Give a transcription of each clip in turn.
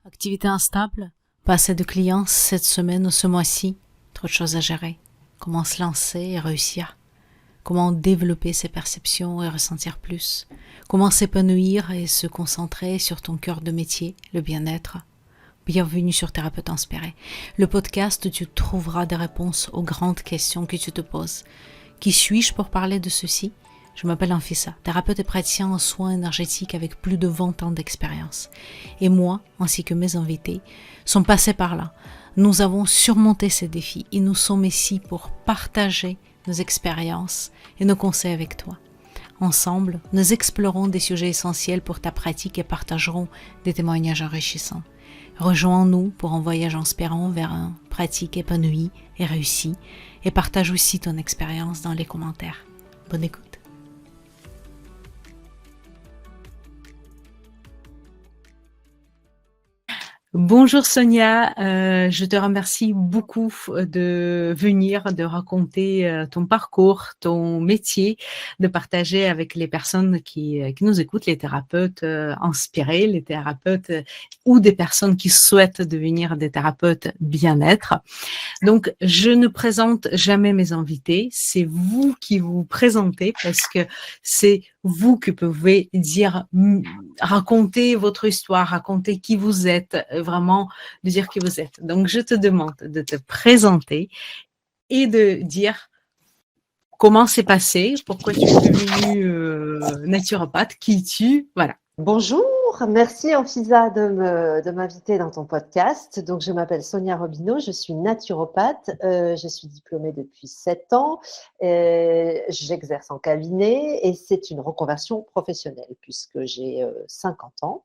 Activité instable, pas assez de clients cette semaine ou ce mois-ci, trop de choses à gérer. Comment se lancer et réussir? Comment développer ses perceptions et ressentir plus? Comment s'épanouir et se concentrer sur ton cœur de métier, le bien-être? Bienvenue sur Thérapeute Inspiré, le podcast où tu trouveras des réponses aux grandes questions que tu te poses. Qui suis-je pour parler de ceci? Je m'appelle Anfissa, thérapeute et praticien en soins énergétiques avec plus de 20 ans d'expérience. Et moi, ainsi que mes invités, sont passés par là. Nous avons surmonté ces défis et nous sommes ici pour partager nos expériences et nos conseils avec toi. Ensemble, nous explorons des sujets essentiels pour ta pratique et partagerons des témoignages enrichissants. Rejoins-nous pour un voyage inspirant vers une pratique épanouie et réussie et partage aussi ton expérience dans les commentaires. Bonne écoute. Bonjour Sonia, je te remercie beaucoup de venir, de raconter ton parcours, ton métier, de partager avec les personnes qui nous écoutent, les thérapeutes inspirés, les thérapeutes ou des personnes qui souhaitent devenir des thérapeutes bien-être. Donc, je ne présente jamais mes invités, c'est vous qui vous présentez parce que c'est vous qui pouvez raconter votre histoire, raconter qui vous êtes, vraiment de dire qui vous êtes. Donc, je te demande de te présenter et de dire comment c'est passé, pourquoi tu es devenue naturopathe, qui es-tu, voilà. Bonjour, merci Anfisa de m'inviter dans ton podcast. Donc, je m'appelle Sonia Robineau, je suis naturopathe, je suis diplômée depuis 7 ans, j'exerce en cabinet et c'est une reconversion professionnelle puisque j'ai 50 ans.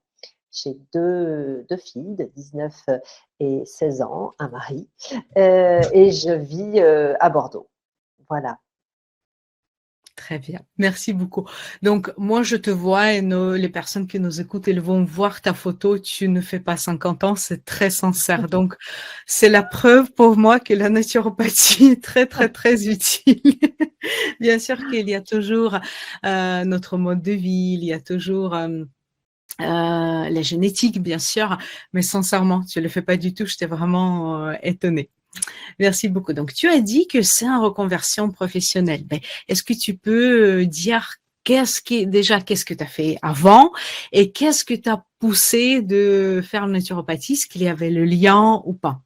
J'ai deux filles de 19 et 16 ans, un mari, et je vis à Bordeaux. Voilà. Très bien, merci beaucoup. Donc, moi, je te vois et les personnes qui nous écoutent, elles vont voir ta photo. Tu ne fais pas 50 ans, c'est très sincère. Donc, c'est la preuve pour moi que la naturopathie est très, très, très utile. Bien sûr qu'il y a toujours notre mode de vie, il y a toujours la génétique, bien sûr, mais sincèrement, tu ne le fais pas du tout. J'étais vraiment étonnée. Merci beaucoup. Donc, tu as dit que c'est une reconversion professionnelle. Ben, est-ce que tu peux dire qu'est-ce que tu as fait avant et qu'est-ce que t'a poussé de faire la naturopathie? Est-ce qu'il y avait le lien ou pas?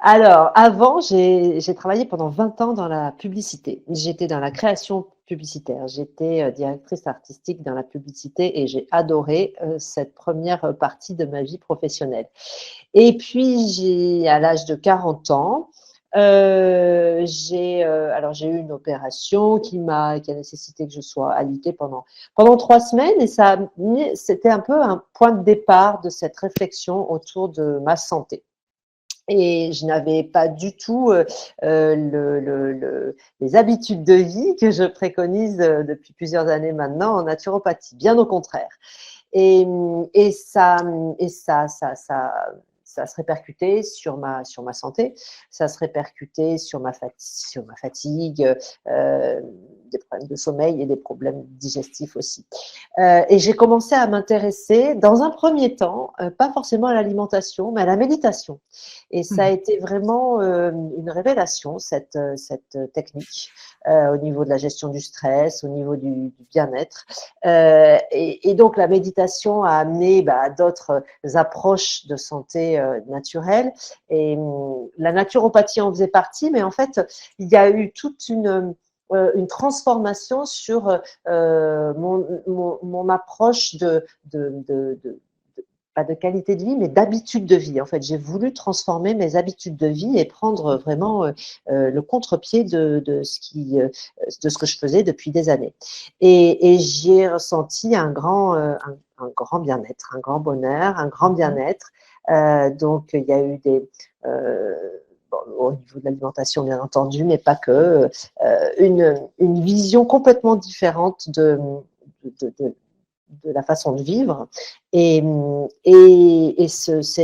Alors, avant, j'ai travaillé pendant 20 ans dans la publicité. J'étais dans la création publicitaire. J'étais directrice artistique dans la publicité et j'ai adoré cette première partie de ma vie professionnelle. Et puis, à l'âge de 40 ans, j'ai eu une opération qui a nécessité que je sois alitée pendant 3 semaines et c'était un peu un point de départ de cette réflexion autour de ma santé. Et je n'avais pas du tout les habitudes de vie que je préconise depuis plusieurs années maintenant en naturopathie, bien au contraire. Et, et ça, ça se répercutait sur ma santé, ça se répercutait sur ma fatigue, des problèmes de sommeil et des problèmes digestifs aussi. Et j'ai commencé à m'intéresser, dans un premier temps, pas forcément à l'alimentation, mais à la méditation. Et ça a été vraiment une révélation, cette technique, au niveau de la gestion du stress, au niveau du bien-être. Et donc, la méditation a amené d'autres approches de santé naturelle. Et la naturopathie en faisait partie, mais en fait, il y a eu toute une transformation sur mon approche pas de qualité de vie, mais d'habitude de vie. En fait, j'ai voulu transformer mes habitudes de vie et prendre vraiment le contre-pied de ce que je faisais depuis des années. Et j'ai ressenti un grand bien-être, un grand bonheur, un grand bien-être. Donc, il y a eu au niveau de l'alimentation, bien entendu, mais pas que, une vision complètement différente de la façon de vivre. Ces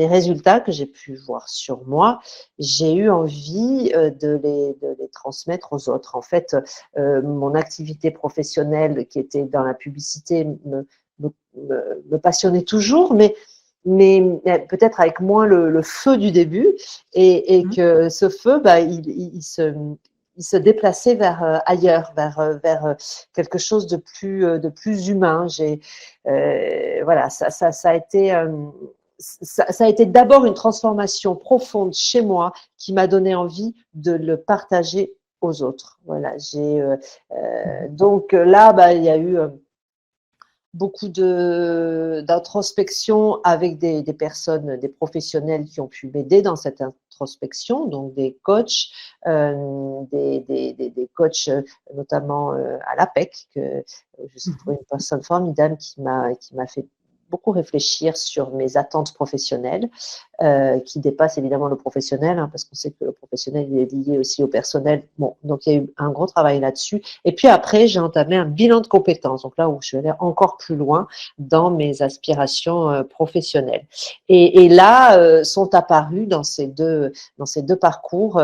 résultats que j'ai pu voir sur moi, j'ai eu envie de les transmettre aux autres. En fait, mon activité professionnelle qui était dans la publicité me passionnait toujours, mais mais peut-être avec moins le feu du début, et que ce feu, bah, il se déplaçait vers ailleurs, vers quelque chose de plus humain. Voilà, ça a été ça a été d'abord une transformation profonde chez moi qui m'a donné envie de le partager aux autres. Voilà, donc là, bah, il y a eu beaucoup d'introspection avec des personnes, des professionnels qui ont pu m'aider dans cette introspection, donc des coachs, des coachs notamment à l'APEC, que je suis trouvé une personne formidable qui m'a fait beaucoup réfléchir sur mes attentes professionnelles, qui dépassent évidemment le professionnel, hein, parce qu'on sait que le professionnel il est lié aussi au personnel. Bon, donc il y a eu un gros travail là-dessus. Et puis après, j'ai entamé un bilan de compétences, donc là où je suis allée encore plus loin dans mes aspirations professionnelles. Et là sont apparus dans ces deux parcours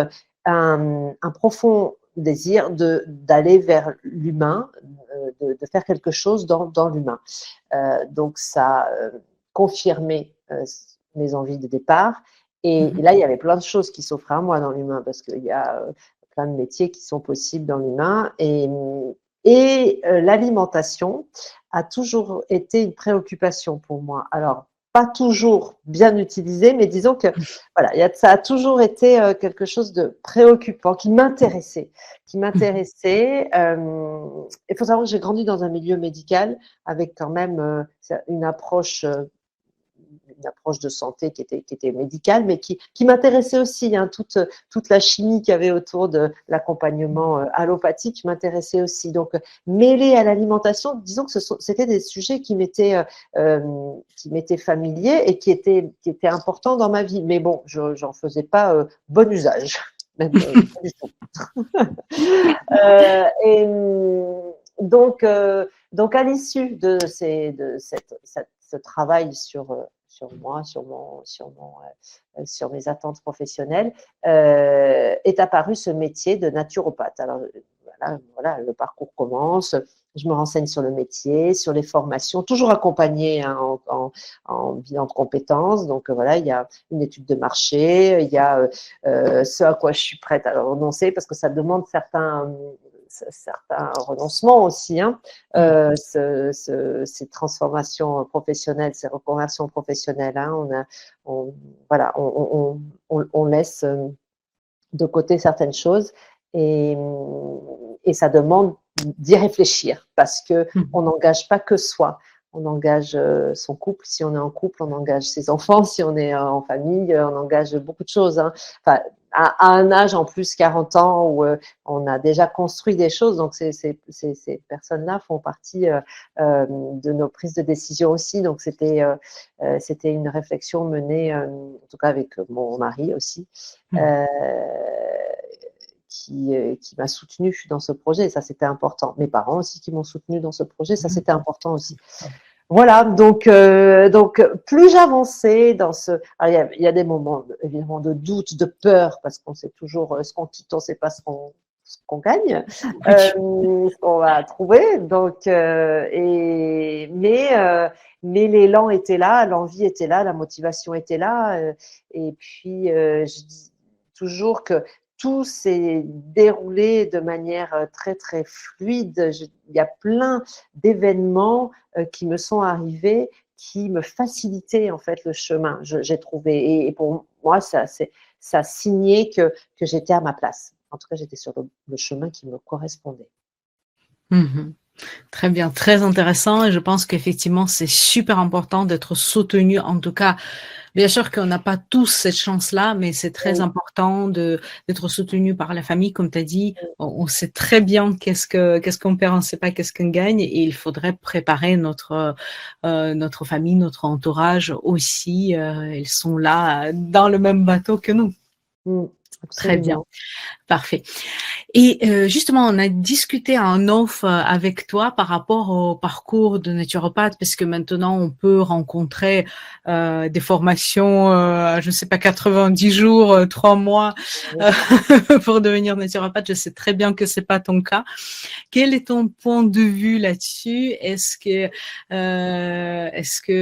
un profond désir d'aller vers l'humain, de faire quelque chose dans l'humain. Donc ça a confirmé mes envies de départ. Et là, il y avait plein de choses qui s'offraient à moi dans l'humain, parce qu'il y a plein de métiers qui sont possibles dans l'humain. Et l'alimentation a toujours été une préoccupation pour moi. Alors, pas toujours bien utilisée, mais disons que voilà, ça a toujours été quelque chose de préoccupant, qui m'intéressait. Il faut savoir que j'ai grandi dans un milieu médical avec quand même une approche de santé qui était médicale, mais qui m'intéressait aussi. Hein, toute la chimie qu'il y avait autour de l'accompagnement allopathique m'intéressait aussi. Donc, mêlé à l'alimentation, disons que c'était des sujets qui m'étaient familiers et qui étaient importants dans ma vie. Mais bon, j'en faisais pas bon usage. Même, pas du tout. Et donc, à l'issue de ce travail sur moi, sur mes attentes professionnelles, est apparu ce métier de naturopathe. Alors voilà, le parcours commence. Je me renseigne sur le métier, sur les formations, toujours accompagnée hein, en bilan de compétences. Donc voilà, il y a une étude de marché, il y a ce à quoi je suis prête à renoncer parce que ça demande certains renoncements aussi, hein, ces transformations professionnelles, ces reconversions professionnelles. Hein, on laisse de côté certaines choses et ça demande d'y réfléchir parce que on n'engage pas que soi. On engage son couple, si on est en couple, on engage ses enfants, si on est en famille, on engage beaucoup de choses. Hein. Enfin, à un âge en plus 40 ans où on a déjà construit des choses, donc ces personnes-là font partie de nos prises de décision aussi. Donc c'était une réflexion menée, en tout cas avec mon mari aussi, qui m'a soutenue dans ce projet, et ça c'était important. Mes parents aussi qui m'ont soutenue dans ce projet, ça c'était important aussi. Voilà, donc plus j'avançais dans ce... Alors, il y a des moments évidemment de doute, de peur, parce qu'on sait toujours ce qu'on quitte, on ne sait pas ce qu'on gagne, ce qu'on va trouver. Donc, mais l'élan était là, l'envie était là, la motivation était là. Et puis, je dis toujours que tout s'est déroulé de manière très, très fluide. Il y a plein d'événements qui me sont arrivés qui me facilitaient en fait le chemin, j'ai trouvé. Et pour moi, ça signait que j'étais à ma place. En tout cas, j'étais sur le chemin qui me correspondait. Très bien, très intéressant et je pense qu'effectivement, c'est super important d'être soutenu. En tout cas, bien sûr qu'on n'a pas tous cette chance-là, mais c'est très important d'être soutenu par la famille. Comme tu as dit, on sait très bien qu'est-ce qu'on perd, on ne sait pas qu'est-ce qu'on gagne et il faudrait préparer notre famille, notre entourage aussi. Ils sont là dans le même bateau que nous. Absolument. Très bien, parfait. Et justement, on a discuté en off avec toi par rapport au parcours de naturopathe, parce que maintenant on peut rencontrer des formations, je ne sais pas, 90 jours, 3 mois euh, pour devenir naturopathe. Je sais très bien que c'est pas ton cas. Quel est ton point de vue là-dessus? Est-ce que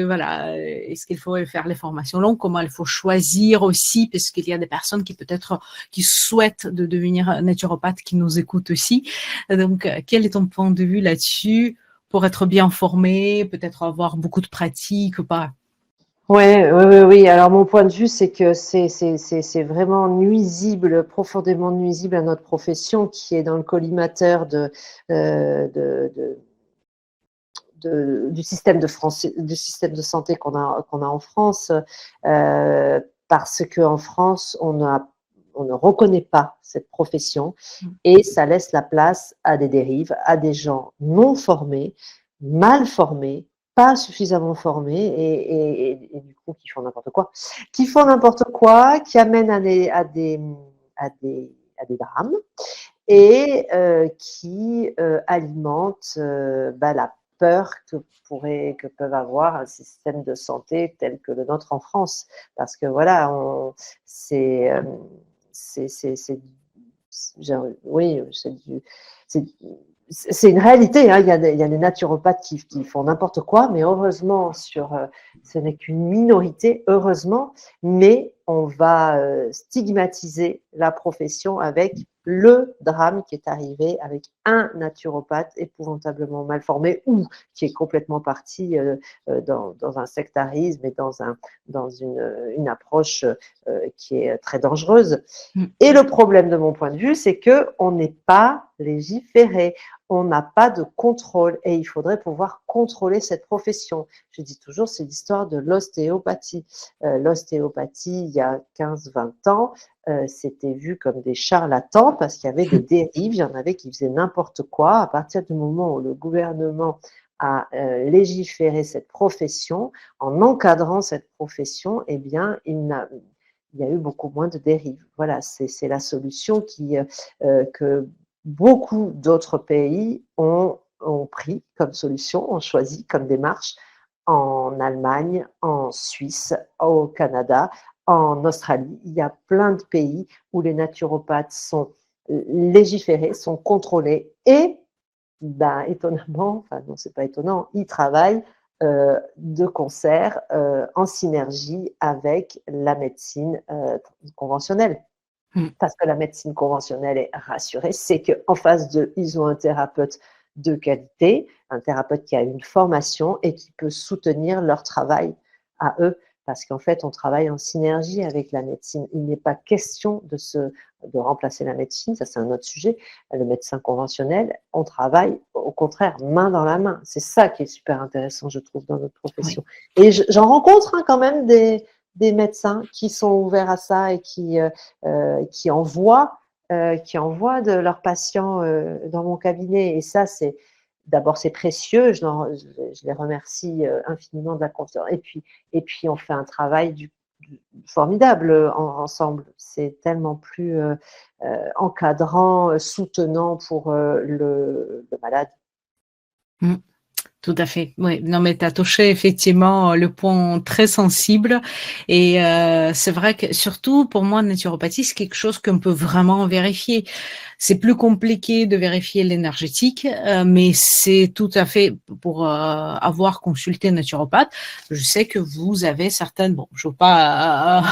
voilà, est-ce qu'il faut faire les formations longues? Comment il faut choisir aussi? Parce qu'il y a des personnes qui peut-être qui souhaitent de devenir naturopathe qui nous écoutent aussi. Donc, quel est ton point de vue là-dessus pour être bien formé, peut-être avoir beaucoup de pratique ou pas? Ouais, oui. Alors mon point de vue, c'est que c'est vraiment nuisible, profondément nuisible à notre profession qui est dans le collimateur euh, de, de, du système du système de santé qu'on a en France, parce qu'en France, on ne reconnaît pas cette profession et ça laisse la place à des dérives, à des gens non formés, mal formés, pas suffisamment formés et du coup qui font n'importe quoi, qui amènent à des drames et qui alimente la peur que peuvent avoir un système de santé tel que le nôtre en France. Parce que voilà, c'est, oui, c'est, c'est une réalité. Hein. Il y a des naturopathes qui font n'importe quoi, mais heureusement, ce n'est qu'une minorité, heureusement, mais on va stigmatiser la profession avec le drame qui est arrivé avec un naturopathe épouvantablement mal formé ou qui est complètement parti dans un sectarisme et dans une approche qui est très dangereuse. Et le problème de mon point de vue, c'est qu'on n'est pas légiféré, on n'a pas de contrôle et il faudrait pouvoir contrôler cette profession. Je dis toujours, c'est l'histoire de l'ostéopathie. L'ostéopathie, il y a 15-20 ans, c'était vu comme des charlatans parce qu'il y avait des dérives, il y en avait qui faisaient n'importe quoi. À partir du moment où le gouvernement a légiféré cette profession, en encadrant cette profession, eh bien, il y a eu beaucoup moins de dérives. Voilà, c'est la solution que beaucoup d'autres pays ont pris comme solution, ont choisi comme démarche en Allemagne, en Suisse, au Canada, en Australie. Il y a plein de pays où les naturopathes sont légiférés, sont contrôlés et étonnamment, enfin non, c'est pas étonnant, ils travaillent de concert, en synergie avec la médecine conventionnelle. Parce que la médecine conventionnelle est rassurée, c'est qu'en face d'eux, ils ont un thérapeute de qualité, un thérapeute qui a une formation et qui peut soutenir leur travail à eux. Parce qu'en fait, on travaille en synergie avec la médecine. Il n'est pas question de remplacer la médecine, ça c'est un autre sujet. Le médecin conventionnel, on travaille au contraire main dans la main. C'est ça qui est super intéressant, je trouve, dans notre profession. Oui. Et j'en rencontre quand même des médecins qui sont ouverts à ça et qui envoient de leurs patients dans mon cabinet. Et ça, d'abord, c'est précieux. Je les remercie infiniment de la confiance. Et puis on fait un travail formidable ensemble. C'est tellement plus encadrant, soutenant pour le malade. Tout à fait. Oui, non, mais tu as touché effectivement le point très sensible. Et c'est vrai que surtout pour moi, la naturopathie, c'est quelque chose qu'on peut vraiment vérifier. C'est plus compliqué de vérifier l'énergétique, mais c'est tout à fait pour avoir consulté un naturopathe. Je sais que vous avez certaines, bon, je veux pas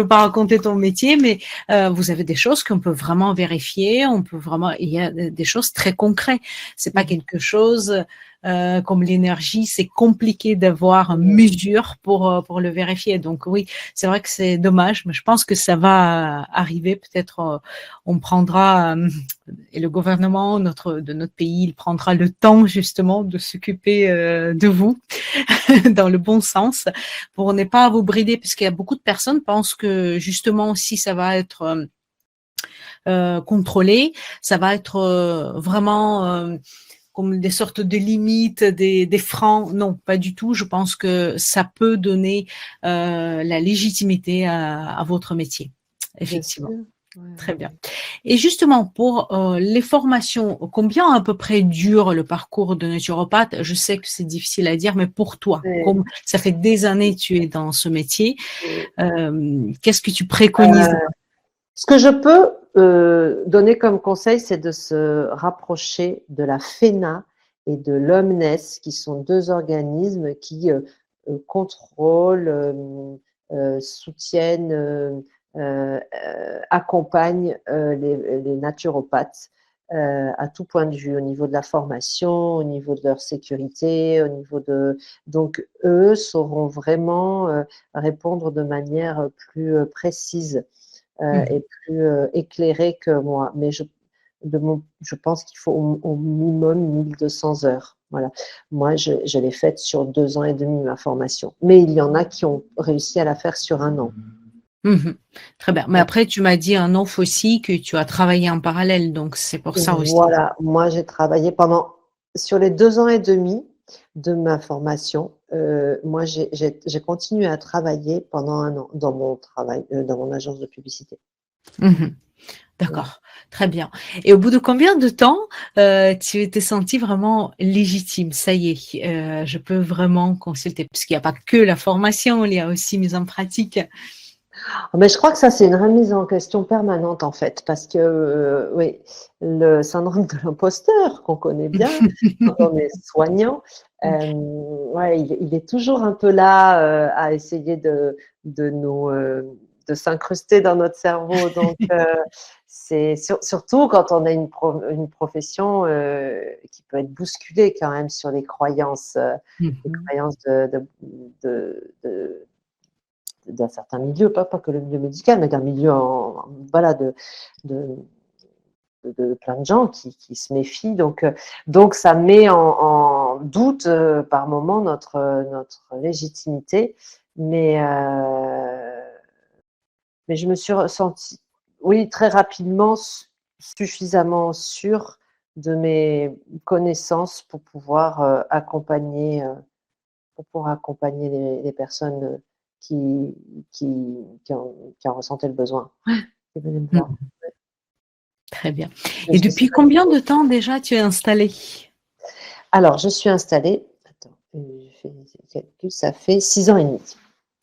raconter ton métier, mais vous avez des choses qu'on peut vraiment vérifier. On peut vraiment, il y a des choses très concrètes. C'est pas quelque chose comme l'énergie, c'est compliqué d'avoir une mesure pour le vérifier. Donc oui, c'est vrai que c'est dommage, mais je pense que ça va arriver. Peut-être on prendra, et le gouvernement de notre pays, il prendra le temps justement de s'occuper de vous dans le bon sens pour ne pas vous brider, parce qu'il y a beaucoup de personnes pensent que justement si ça va être contrôlé, ça va être vraiment comme des sortes de limites, des freins. Non, pas du tout. Je pense que ça peut donner la légitimité à votre métier, effectivement. Très bien. Et justement, pour les formations, combien à peu près dure le parcours de naturopathe? Je sais que c'est difficile à dire, mais pour toi, Ouais. comme ça fait des années que tu es dans ce métier, Et, qu'est-ce que tu préconises? ce que je peux donner comme conseil, c'est de se rapprocher de la FENA et de l'OMNES, qui sont deux organismes qui contrôlent, soutiennent, accompagnent les naturopathes à tout point de vue, au niveau de la formation, au niveau de leur sécurité, au niveau de... Donc, eux sauront vraiment répondre de manière plus précise et Mhm. plus éclairé que moi. Mais je pense qu'il faut au minimum 1200 heures. Voilà. Moi, je l'ai faite sur 2 ans et demi, ma formation. Mais il y en a qui ont réussi à la faire sur un an. Mhm. Très bien. Mais après, tu m'as dit un off aussi que tu as travaillé en parallèle, donc c'est pour ça aussi. Voilà, moi j'ai travaillé sur les 2 ans et demi de ma formation, moi j'ai continué à travailler pendant un an dans mon travail, dans mon agence de publicité. Mhm. Voilà. D'accord, très bien. Et au bout de combien de temps tu t'es sentie vraiment légitime? Ça y est, je peux vraiment consulter, parce qu'il n'y a pas que la formation, il y a aussi mise en pratique. Mais je crois que ça, c'est une remise en question permanente, en fait, parce que, oui, le syndrome de l'imposteur, qu'on connaît bien quand on est soignant, ouais, il est toujours un peu là à essayer de s'incruster dans notre cerveau. Donc, c'est surtout quand on a une profession qui peut être bousculée quand même sur les Mhm. croyances de d'un certain milieu, pas que le milieu médical, mais d'un milieu voilà, de, plein de gens qui se méfient. Donc ça met en doute par moment notre légitimité. Mais, euh, mais je me suis ressentie, oui, très rapidement, suffisamment sûre de mes connaissances pour pouvoir accompagner les personnes qui, qui en ressentaient le besoin, qui venaient me voir. Mhm. Très bien. Et Je sais depuis pas si... combien de temps déjà tu es installée? Alors, je suis installée, attends, je fais des calculs, ça fait 6 ans et demi.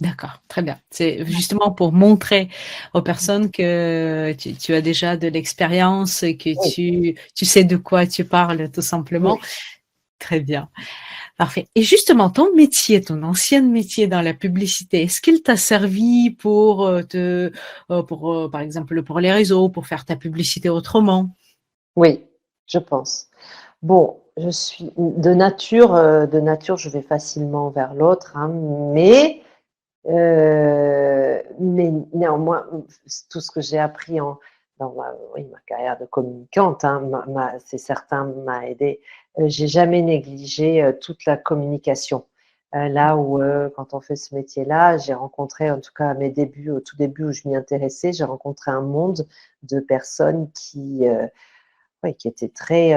D'accord, très bien. C'est justement pour montrer aux personnes que tu as déjà de l'expérience, que Oui, tu sais de quoi tu parles, tout simplement. oui. Très bien. Parfait. Et justement, ton métier, ton ancien métier dans la publicité, est-ce qu'il t'a servi pour par exemple, pour les réseaux, pour faire ta publicité autrement? Oui, je pense. Bon, je suis de nature, je vais facilement vers l'autre, hein, mais néanmoins, tout ce que j'ai appris dans oui, ma carrière de communicante, hein, c'est certain, m'a aidé. J'ai jamais négligé toute la communication. Là où, quand on fait ce métier-là, j'ai rencontré, en tout cas à mes débuts, au tout début où je m'y intéressais, j'ai rencontré un monde de personnes ouais, qui étaient très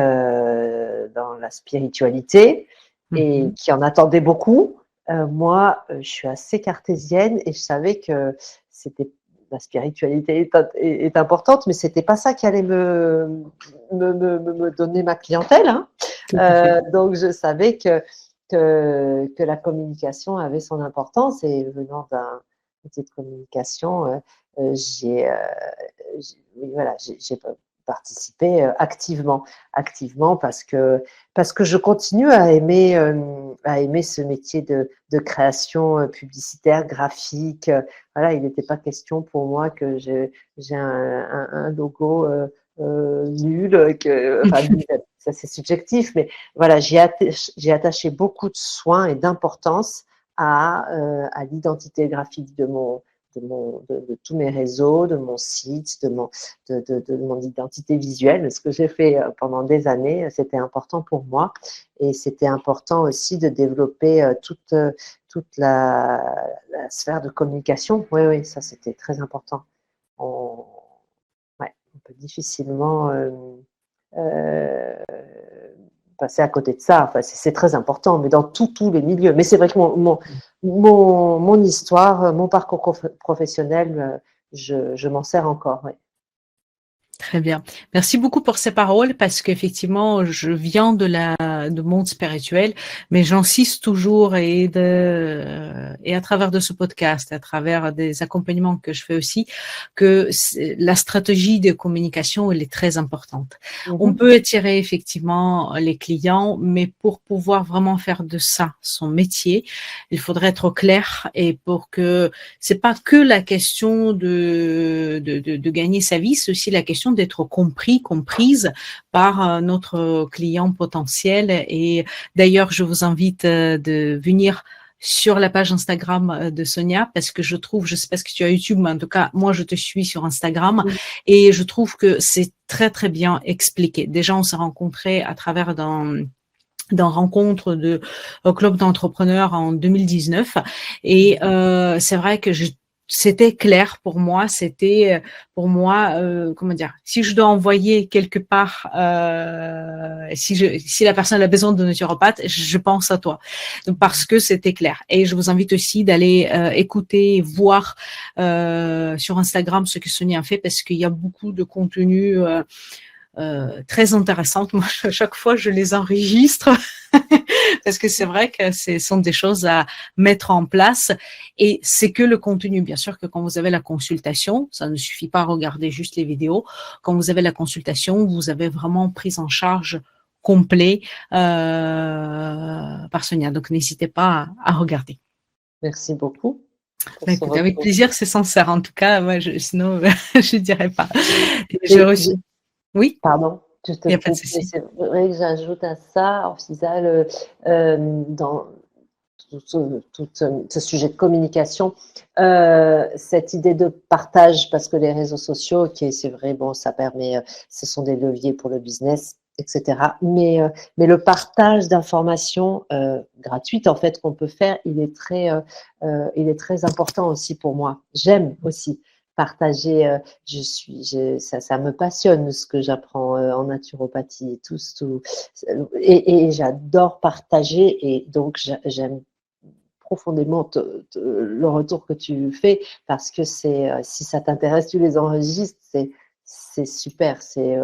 dans la spiritualité et Mhm. qui en attendaient beaucoup. Moi, je suis assez cartésienne et je savais que c'était la spiritualité est importante, mais c'était pas ça qui allait me donner ma clientèle, hein. Tout à fait. Donc, je savais que la communication avait son importance et venant d'un métier de communication, oui, voilà, j'ai participé activement parce que je continue à aimer ce métier de création publicitaire, graphique. Voilà, il n'était pas question pour moi que j'ai un logo nul, enfin, nul, ça c'est subjectif, mais voilà, j'ai attaché beaucoup de soins et d'importance à l'identité graphique de tous mes réseaux, de mon site, de mon identité visuelle. Ce que j'ai fait pendant des années, c'était important pour moi. Et c'était important aussi de développer toute la sphère de communication. Oui, oui, ça c'était très important. On, ouais, on peut difficilement euh, passer à côté de ça. Enfin, c'est très important, mais dans tous les milieux. Mais c'est vrai que mon histoire, mon parcours professionnel, je m'en sers encore. Ouais. Très bien. Merci beaucoup pour ces paroles parce qu'effectivement, je viens de monde spirituel, mais j'insiste toujours et à travers de ce podcast, à travers des accompagnements que je fais aussi, que la stratégie de communication, elle est très importante. On Mhm. peut attirer effectivement les clients, mais pour pouvoir vraiment faire de ça son métier, il faudrait être clair et pour que c'est pas que la question de gagner sa vie, c'est aussi la question d'être compris, comprise par notre client potentiel. Et d'ailleurs, je vous invite de venir sur la page Instagram de Sonia parce que je trouve, je sais pas ce que tu as YouTube, mais en tout cas, moi, je te suis sur Instagram et je trouve que c'est très, très bien expliqué. Déjà, on s'est rencontrés à travers dans rencontre de au club d'entrepreneurs en 2019 et c'est vrai que c'était clair pour moi, c'était pour moi comment dire, si je dois envoyer quelque part si la personne a besoin de naturopathe, je pense à toi. Donc parce que c'était clair et je vous invite aussi d'aller écouter voir sur Instagram ce que Sonia a fait parce qu'il y a beaucoup de contenu très intéressantes. Moi, à chaque fois, je les enregistre parce que c'est vrai que ce sont des choses à mettre en place et c'est que le contenu. Bien sûr que quand vous avez la consultation, ça ne suffit pas à regarder juste les vidéos. Quand vous avez la consultation, vous avez vraiment prise en charge complet par Sonia. Donc, n'hésitez pas à regarder. Merci beaucoup pour Bah, ce écoute, avec retour. plaisir, c'est sincère. En tout cas, moi, sinon, je dirais pas. Je Et reçois. Oui, pardon, je te il n'y a pas de coupe, mais souci. c'est vrai que j'ajoute à ça, Orfisa, dans tout ce sujet de communication, cette idée de partage, parce que les réseaux sociaux, ok, c'est vrai, bon, ça permet, ce sont des leviers pour le business, etc. Mais le partage d'informations gratuites, en fait, qu'on peut faire, il est très important aussi pour moi. J'aime aussi partager. Ça me passionne ce que j'apprends en naturopathie, et j'adore partager, et donc j'aime profondément le retour que tu fais parce que si ça t'intéresse, tu les enregistres, c'est super, c'est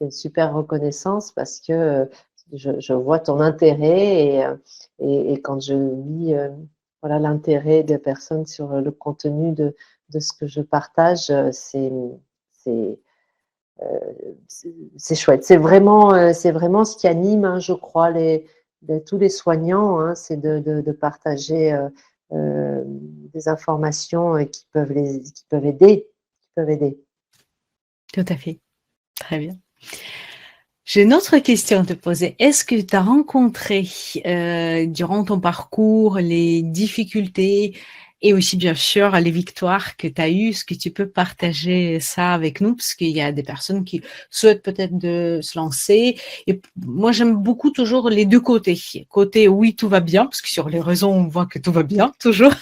une super reconnaissance parce que je vois ton intérêt et quand je lis voilà l'intérêt des personnes sur le contenu de ce que je partage, c'est c'est chouette. C'est vraiment ce qui anime, hein, je crois, tous les soignants, hein, c'est de partager des informations qui peuvent aider. Qui peuvent aider. Tout à fait. Très bien. J'ai une autre question à te poser. Est-ce que tu as rencontré durant ton parcours les difficultés et aussi bien sûr les victoires que tu as eues? Est-ce que tu peux partager ça avec nous? Parce qu'il y a des personnes qui souhaitent peut-être de se lancer. Et moi, j'aime beaucoup toujours les deux côtés. Côté oui, tout va bien, parce que sur les réseaux, on voit que tout va bien, toujours.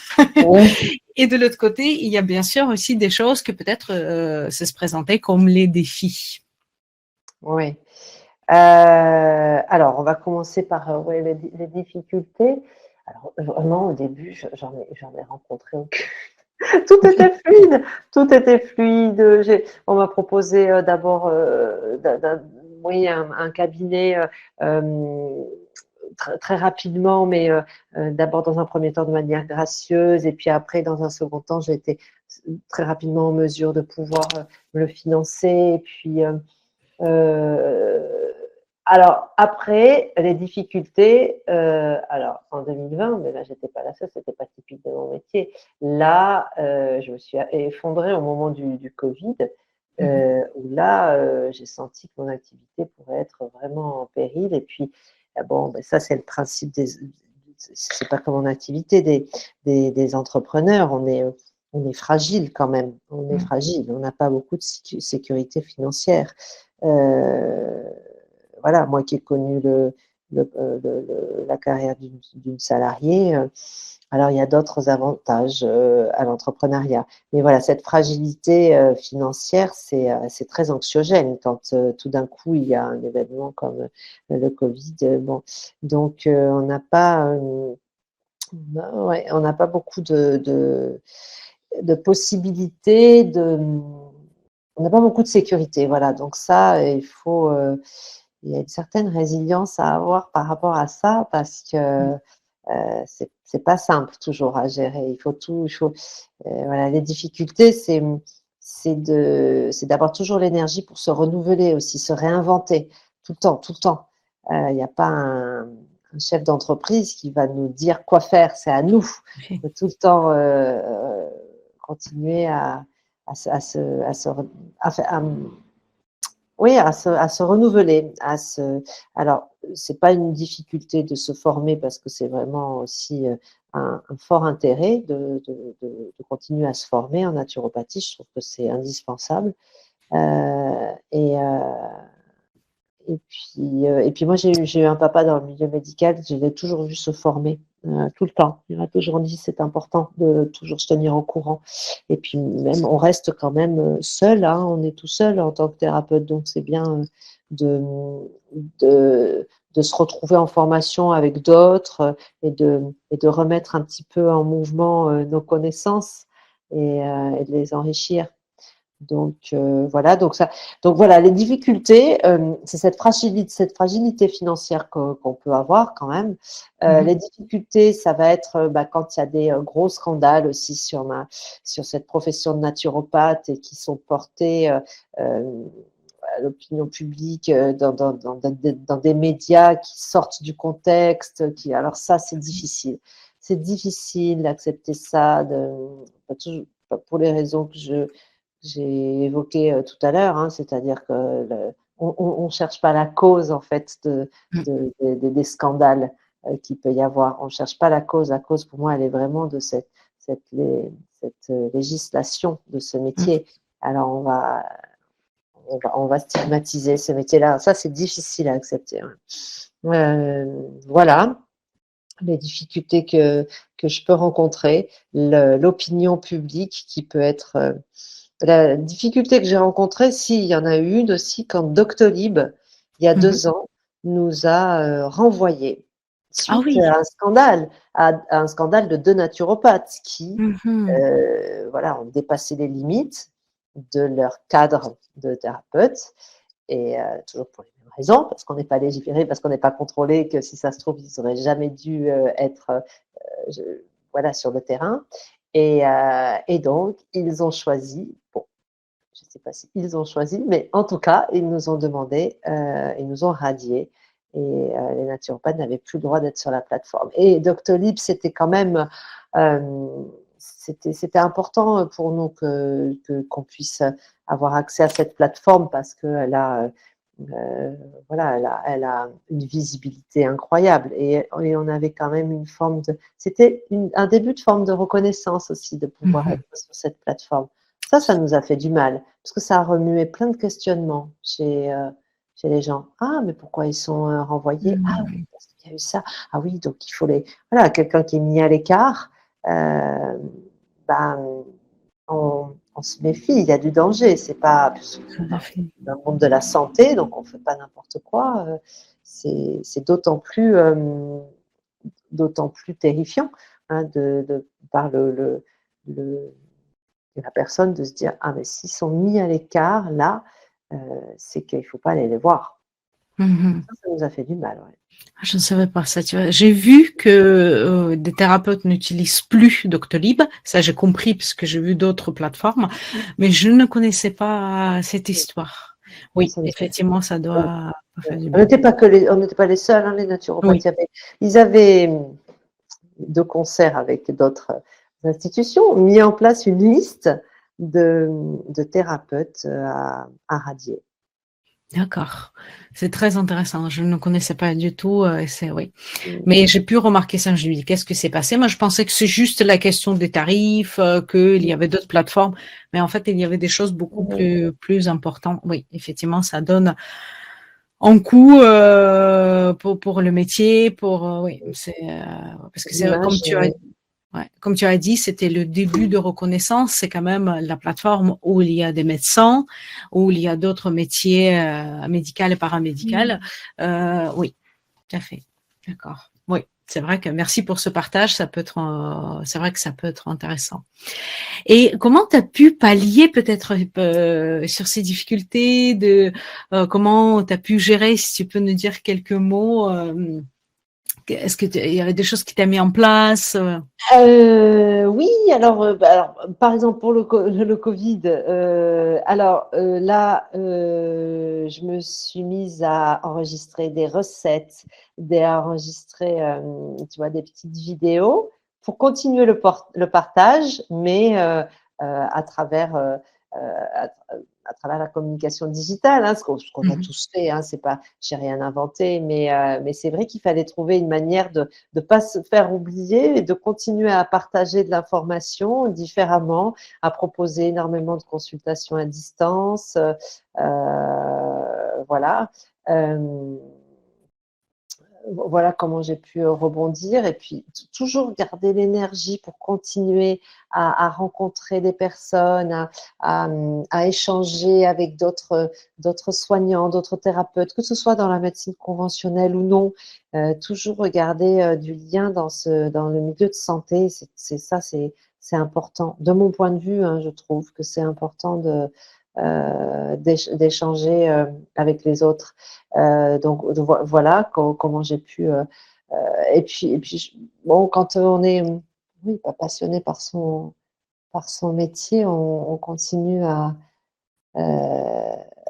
Oui. Et de l'autre côté, il y a bien sûr aussi des choses que peut-être se présentaient comme les défis. Oui. Alors, on va commencer par ouais, les difficultés. Alors, vraiment, au début, j'en ai rencontré aucune. Tout était fluide, tout était fluide. On m'a proposé d'abord oui, un cabinet très rapidement, mais d'abord dans un premier temps de manière gracieuse, et puis après, dans un second temps, j'ai été très rapidement en mesure de pouvoir me le financer. Et puis, alors, après, les difficultés, alors en 2020, mais là, j'étais pas la seule, c'était pas typique de mon métier. Là, je me suis effondrée au moment du Covid, Mhm. où là, j'ai senti que mon activité pourrait être vraiment en péril. Et puis, bon, ben, ça, c'est le principe c'est pas comme en activité des entrepreneurs. On est fragile quand même. On est fragile. On n'a pas beaucoup de sécurité financière. Euh, voilà, moi qui ai connu la carrière d'une salariée, alors il y a d'autres avantages à l'entrepreneuriat. Mais voilà, cette fragilité financière, c'est très anxiogène quand tout d'un coup il y a un événement comme le Covid. Bon, donc on n'a pas beaucoup de possibilités on n'a pas beaucoup de sécurité. Voilà, donc ça, il y a une certaine résilience à avoir par rapport à ça parce que c'est pas simple toujours à gérer. Voilà, les difficultés, c'est d'avoir toujours l'énergie pour se renouveler aussi, se réinventer tout le temps, tout le temps. Il n'y a pas un chef d'entreprise qui va nous dire quoi faire, c'est à nous. Il faut tout le temps continuer à se, à se, à se, à- oui, à se renouveler, alors, c'est pas une difficulté de se former parce que c'est vraiment aussi un fort intérêt de continuer à se former en naturopathie. Je trouve que c'est indispensable. Euh, et, euh, et puis moi, j'ai eu un papa dans le milieu médical, je l'ai toujours vu se former tout le temps. Il m'a toujours dit c'est important de toujours se tenir au courant. Et puis même, on reste quand même seul, hein, on est tout seul en tant que thérapeute, donc c'est bien de, de se retrouver en formation avec d'autres et de remettre un petit peu en mouvement nos connaissances et de les enrichir. Donc voilà, donc voilà, les difficultés, c'est cette fragilité financière qu'on peut avoir quand même. Les difficultés, ça va être quand il y a des gros scandales aussi sur cette profession de naturopathe et qui sont portés à l'opinion publique dans des médias qui sortent du contexte. Alors ça, c'est difficile. C'est difficile d'accepter ça, pas toujours, pas pour les raisons que j'ai évoqué tout à l'heure, hein, c'est-à-dire que on cherche pas la cause en fait des scandales qu'il peut y avoir. On cherche pas la cause. La cause, pour moi, elle est vraiment de cette législation de ce métier. Alors, on va stigmatiser ce métier-là. Ça, c'est difficile à accepter. Hein. Voilà les difficultés que je peux rencontrer, l'opinion publique qui peut être la difficulté que j'ai rencontrée, si, il y en a eu une aussi quand Doctolib, il y a 2 ans, nous a renvoyés Ah suite oui. à un scandale, à un scandale de 2 naturopathes qui voilà, ont dépassé les limites de leur cadre de thérapeute et toujours pour les mêmes raisons, parce qu'on n'est pas légiféré, parce qu'on n'est pas contrôlé, que si ça se trouve, ils n'auraient jamais dû être je, voilà, sur le terrain. Et donc, ils ont choisi, bon, je ne sais pas si ils ont choisi, mais en tout cas, ils nous ont demandé, ils nous ont radiés. Et les naturopathes n'avaient plus le droit d'être sur la plateforme. Et Doctolib, c'était quand même, c'était important pour nous qu'on puisse avoir accès à cette plateforme parce qu'elle a, voilà, elle a une visibilité incroyable. Et on avait quand même une forme de, c'était un début de forme de reconnaissance aussi de pouvoir être sur cette plateforme. Ça nous a fait du mal, parce que ça a remué plein de questionnements chez les gens. Ah, mais pourquoi ils sont renvoyés? Ah oui, parce qu'il y a eu ça. Ah oui, donc il faut les... Voilà, quelqu'un qui est mis à l'écart, euh, ben, on se méfie, il y a du danger. C'est pas Tout à fait. dans le monde de la santé, donc on ne fait pas n'importe quoi. C'est d'autant plus terrifiant hein, par la personne de se dire ah mais s'ils sont mis à l'écart là, c'est qu'il ne faut pas aller les voir. Ça nous a fait du mal. Ouais. Ah, je ne savais pas ça. Tu vois. J'ai vu que des thérapeutes n'utilisent plus Doctolib. Ça, j'ai compris parce que j'ai vu d'autres plateformes, mais je ne connaissais pas cette histoire. Oui, effectivement, ça doit pas faire du On bien. n'était pas les seuls, hein, les naturopathes. Oui. Ils avaient, de concert avec d'autres institutions, mis en place une liste de thérapeutes à radier. D'accord. C'est très intéressant. Je ne connaissais pas du tout. Oui. Mais j'ai pu remarquer ça. Je lui dis, qu'est-ce qui s'est passé? Moi, je pensais que c'est juste la question des tarifs, qu'il y avait d'autres plateformes. Mais en fait, il y avait des choses beaucoup plus importantes. Oui, effectivement, ça donne un coût pour le métier, oui, parce que c'est L'image, comme tu as dit, c'était le début de reconnaissance. C'est quand même la plateforme où il y a des médecins, où il y a d'autres métiers médicaux et paramédicaux. Oui, tout à fait. D'accord. Oui. C'est vrai que merci pour ce partage, ça peut être, c'est vrai que ça peut être intéressant. Et comment tu as pu pallier peut-être sur ces difficultés comment tu as pu gérer, si tu peux nous dire quelques mots, est-ce que il y avait des choses qui t'as mis en place? Oui, alors, par exemple pour le Covid, là, je me suis mise à enregistrer des recettes, à enregistrer, tu vois, des petites vidéos pour continuer le partage, mais à travers, à travers la communication digitale, hein, ce qu'on a Mmh. tous fait, hein, c'est pas, j'ai rien inventé, mais c'est vrai qu'il fallait trouver une manière de ne pas se faire oublier et de continuer à partager de l'information différemment, à proposer énormément de consultations à distance. Voilà. Euh, voilà comment j'ai pu rebondir et puis toujours garder l'énergie pour continuer à rencontrer des personnes, à échanger avec d'autres soignants, d'autres thérapeutes, que ce soit dans la médecine conventionnelle ou non. Toujours regarder du lien dans le milieu de santé, c'est important. De mon point de vue, hein, je trouve que c'est important d'échanger avec les autres. Donc voilà comment j'ai pu. Et puis, bon, quand on est, oui, pas passionné par son métier, on continue à.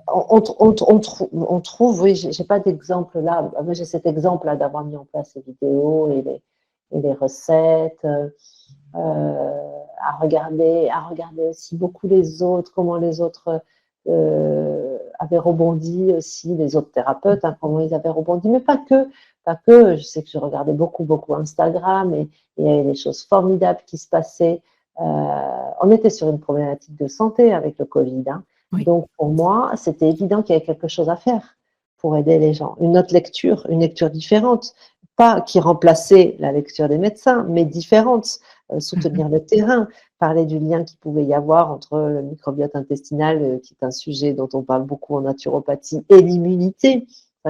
On trouve, oui, j'ai pas d'exemple là. Moi, j'ai cet exemple là d'avoir mis en place les vidéos et les recettes. À regarder aussi beaucoup les autres, comment les autres avaient rebondi aussi, les autres thérapeutes, hein, comment ils avaient rebondi, mais pas que. Je sais que je regardais beaucoup, beaucoup Instagram et il y avait des choses formidables qui se passaient. On était sur une problématique de santé avec le Covid, hein. Oui. Donc pour moi, c'était évident qu'il y avait quelque chose à faire pour aider les gens. Une autre lecture, une lecture différente, pas qui remplaçait la lecture des médecins, mais différente. Mmh. Soutenir le terrain, parler du lien qu'il pouvait y avoir entre le microbiote intestinal, qui est un sujet dont on parle beaucoup en naturopathie, et l'immunité,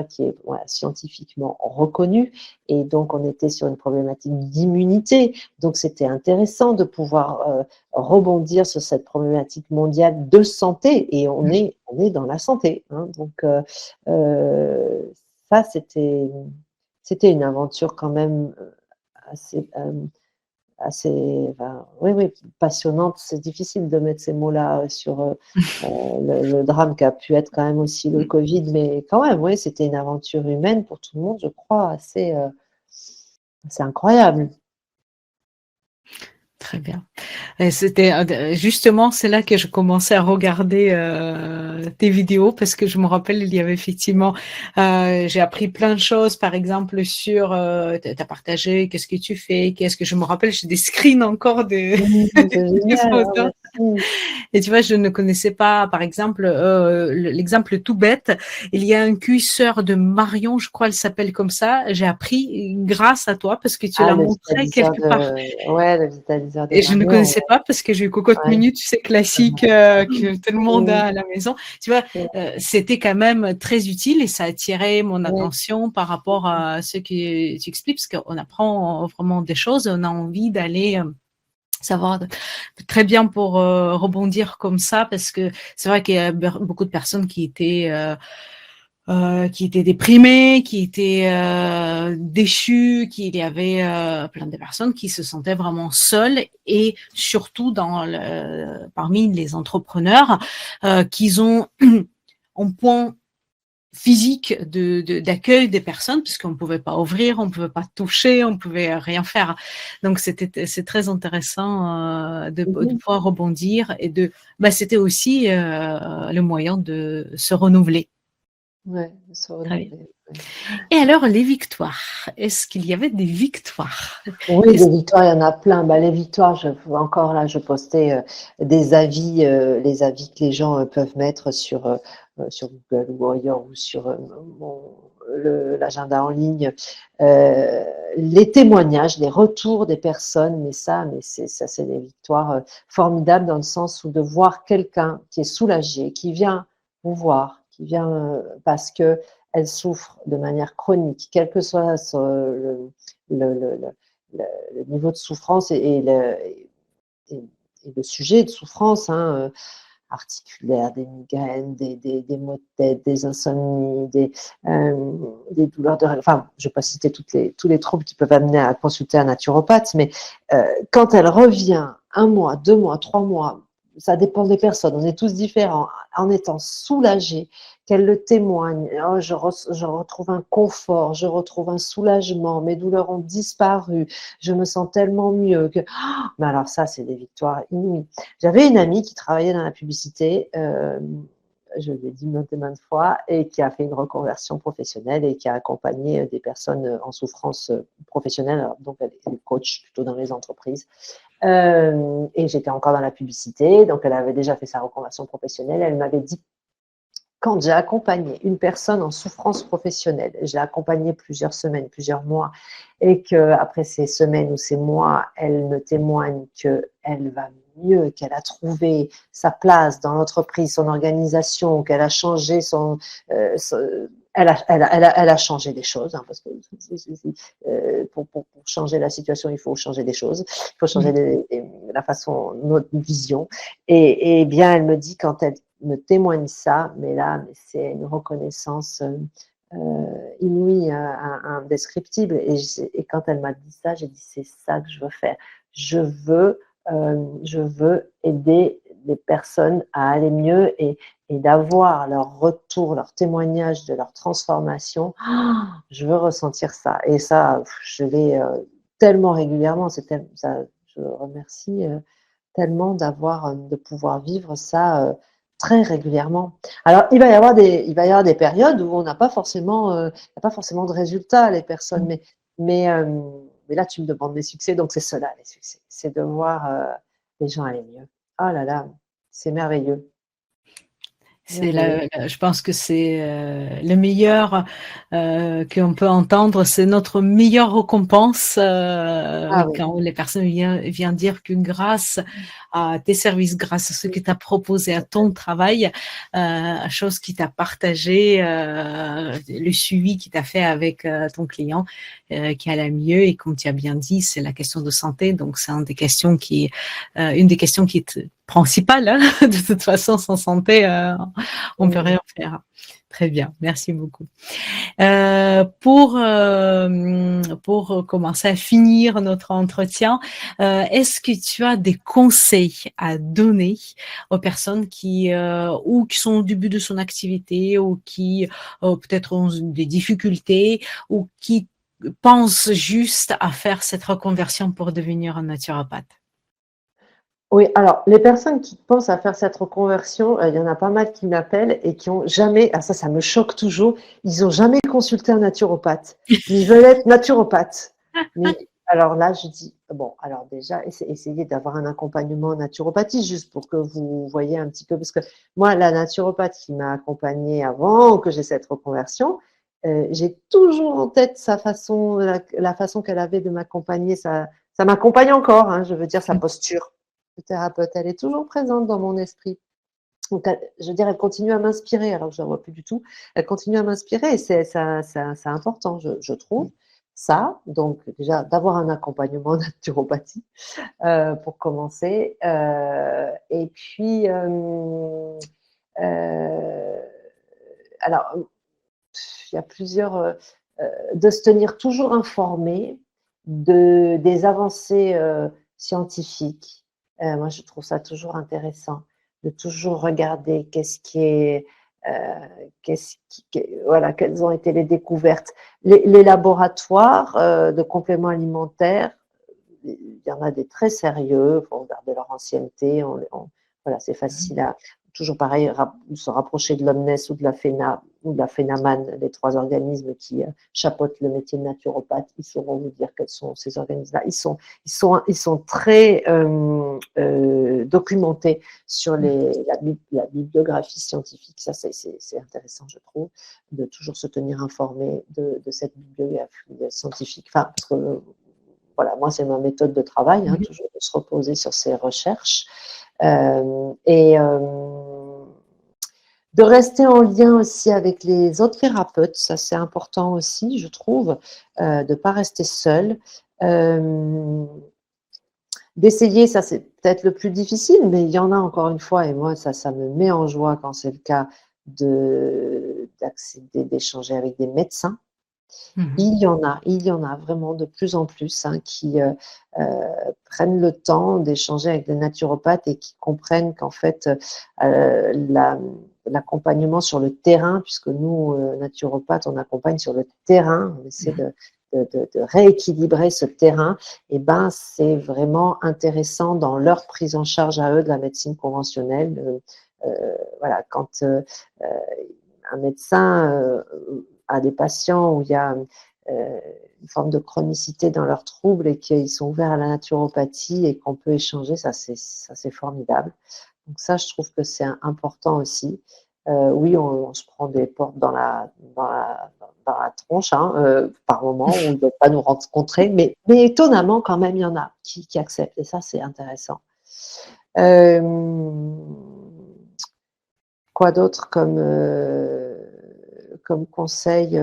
qui est voilà, scientifiquement reconnu. Et donc, on était sur une problématique d'immunité. Donc, c'était intéressant de pouvoir rebondir sur cette problématique mondiale de santé. Et on est dans la santé, hein. Donc, ça, c'était une aventure quand même assez enfin, oui, oui, passionnante. C'est difficile de mettre ces mots-là sur le drame qui a pu être quand même aussi le Covid, mais quand même, oui, c'était une aventure humaine pour tout le monde, je crois, assez incroyable. Très bien. Et c'était justement, c'est là que je commençais à regarder tes vidéos parce que je me rappelle, il y avait effectivement, j'ai appris plein de choses, par exemple sur, t'as partagé, qu'est-ce que tu fais, qu'est-ce que je me rappelle, j'ai des screens encore de, C'est de génial, hein, photos. merci. Et tu vois, je ne connaissais pas, par exemple, l'exemple tout bête. Il y a un cuisseur de Marion, je crois, elle s'appelle comme ça. J'ai appris grâce à toi parce que tu Ah, l'as le montré vitaliseur quelque part. ouais, le vitaliseur de Et je ne Marion, connaissais pas parce que j'ai eu Cocotte ouais, Minute, tu sais, classique, que tout le monde a à la maison. Tu vois, c'était quand même très utile et ça a attiré mon ouais, attention par rapport à ce que tu expliques, parce qu'on apprend vraiment des choses, on a envie d'aller savoir très bien pour rebondir comme ça, parce que c'est vrai qu'il y a beaucoup de personnes qui étaient déprimées, qui étaient déchues, qu'il y avait plein de personnes qui se sentaient vraiment seules, et surtout parmi les entrepreneurs qui ont un point physique d'accueil des personnes, puisqu'on ne pouvait pas ouvrir, on ne pouvait pas toucher, on ne pouvait rien faire. Donc c'est très intéressant de mhm, pouvoir rebondir c'était aussi le moyen de se renouveler. ouais, de se Très bien. renouveler, ouais. Et alors, les victoires. Est-ce qu'il y avait des victoires? Oui, des victoires, il y en a plein. Bah, les victoires, encore là, je postais des avis, les avis que les gens peuvent mettre sur Google ou ailleurs, ou sur l'agenda en ligne. Les témoignages, les retours des personnes, mais ça, c'est des victoires formidables, dans le sens où de voir quelqu'un qui est soulagé, qui vient vous voir, qui vient parce que elle souffre de manière chronique, quel que soit le, le, le, le niveau de souffrance et, et le sujet de souffrance, hein, articulaires, des migraines, des maux de tête, des insomnies, des douleurs de règles. Enfin, je ne vais pas citer tous les troubles qui peuvent amener à consulter un naturopathe, mais quand elle revient 1 mois, 2 mois, 3 mois, ça dépend des personnes, on est tous différents, en étant soulagée, qu'elle le témoigne, oh, je retrouve un confort, je retrouve un soulagement, mes douleurs ont disparu, je me sens tellement mieux que... Oh, mais alors ça, c'est des victoires inouïes. J'avais une amie qui travaillait dans la publicité, je l'ai dit maintes et maintes fois, et qui a fait une reconversion professionnelle et qui a accompagné des personnes en souffrance professionnelle. Alors, donc, elle est coach plutôt dans les entreprises. Et j'étais encore dans la publicité, donc elle avait déjà fait sa reconversion professionnelle. Elle m'avait dit, quand j'ai accompagné une personne en souffrance professionnelle, je l'ai accompagnée plusieurs semaines, plusieurs mois, et qu'après ces semaines ou ces mois, elle me témoigne qu'elle va mieux, qu'elle a trouvé sa place dans l'entreprise, son organisation, qu'elle a changé elle a changé des choses, hein, parce que pour changer la situation, il faut changer des choses, il faut changer la façon, notre vision. Et bien, elle me dit, quand elle me témoigne ça, mais là, c'est une reconnaissance inouïe, indescriptible. Et quand elle m'a dit ça, j'ai dit, c'est ça que je veux faire. Je veux aider les personnes à aller mieux et d'avoir leur retour, leur témoignage de leur transformation. Oh, je veux ressentir ça. Et ça, je l'ai tellement régulièrement. Ça, je remercie tellement de pouvoir vivre ça très régulièrement. Alors, il va y avoir des périodes où on n'a pas forcément, de résultats, les personnes, mais, mais là, tu me demandes mes succès, donc c'est cela, les succès. C'est de voir les gens aller mieux. Oh là là, c'est merveilleux. Je pense que c'est le meilleur qu'on peut entendre, c'est notre meilleure récompense Oui. quand les personnes viennent dire que grâce à tes services, grâce à ce que tu as proposé, à ton travail, chose qui t'a partagé, le suivi qui t'a fait avec ton client, qui allait mieux. Et comme tu as bien dit, c'est la question de santé, donc c'est une des questions qui est principale, hein. De toute façon, sans santé, on ne peut rien faire. Très bien, merci beaucoup. Pour commencer à finir notre entretien, est-ce que tu as des conseils à donner aux personnes qui sont au début de son activité ou qui peut-être ont des difficultés ou qui pensent juste à faire cette reconversion pour devenir un naturopathe? Oui, alors les personnes qui pensent à faire cette reconversion, il y en a pas mal qui m'appellent et qui ont jamais, ça me choque toujours, ils ont jamais consulté un naturopathe, mais ils veulent être naturopathes. Mais alors là, je dis, bon, alors déjà, essayez d'avoir un accompagnement en naturopathie, juste pour que vous voyez un petit peu, parce que moi, la naturopathe qui m'a accompagnée avant que j'ai cette reconversion, j'ai toujours en tête sa façon, la façon qu'elle avait de m'accompagner, ça m'accompagne encore, hein, je veux dire, sa posture de thérapeute, elle est toujours présente dans mon esprit. Donc, je veux dire, elle continue à m'inspirer, alors que je ne la vois plus du tout. Elle continue à m'inspirer et c'est important, je trouve. Ça, donc déjà, d'avoir un accompagnement en naturopathie pour commencer. Et puis, alors, il y a plusieurs... de se tenir toujours informé des avancées scientifiques. Moi, je trouve ça toujours intéressant de toujours regarder voilà, quelles ont été les découvertes. Les laboratoires de compléments alimentaires, il y en a des très sérieux, il faut regarder leur ancienneté, voilà, c'est facile à, toujours pareil, se rapprocher de l'Omnes ou de la FENA ou de la FENAMAN, les 3 organismes qui chapeautent le métier de naturopathe, ils sauront vous dire quels sont ces organismes-là. Ils sont très documentés sur la bibliographie scientifique. Ça, c'est intéressant, je trouve, de toujours se tenir informé de cette bibliographie scientifique. Enfin, parce que voilà, moi, c'est ma méthode de travail, hein, toujours de se reposer sur ses recherches. De rester en lien aussi avec les autres thérapeutes, ça c'est important aussi, je trouve, de ne pas rester seul. D'essayer, ça c'est peut-être le plus difficile, mais il y en a encore une fois, et moi ça me met en joie quand c'est le cas, d'accéder, d'échanger avec des médecins. Il y en a vraiment de plus en plus qui prennent le temps d'échanger avec des naturopathes et qui comprennent qu'en fait, l'accompagnement sur le terrain, puisque nous, naturopathes, on accompagne sur le terrain, on essaie de rééquilibrer ce terrain, et ben, c'est vraiment intéressant dans leur prise en charge à eux de la médecine conventionnelle. Voilà, quand un médecin à des patients où il y a une forme de chronicité dans leurs troubles et qu'ils sont ouverts à la naturopathie et qu'on peut échanger, ça c'est formidable. Donc ça, je trouve que c'est important aussi. Oui, on se prend des portes dans la tronche par moment, où ils ne veulent pas nous rencontrer, mais étonnamment, quand même, il y en a qui acceptent, et ça, c'est intéressant. Quoi d'autre comme conseil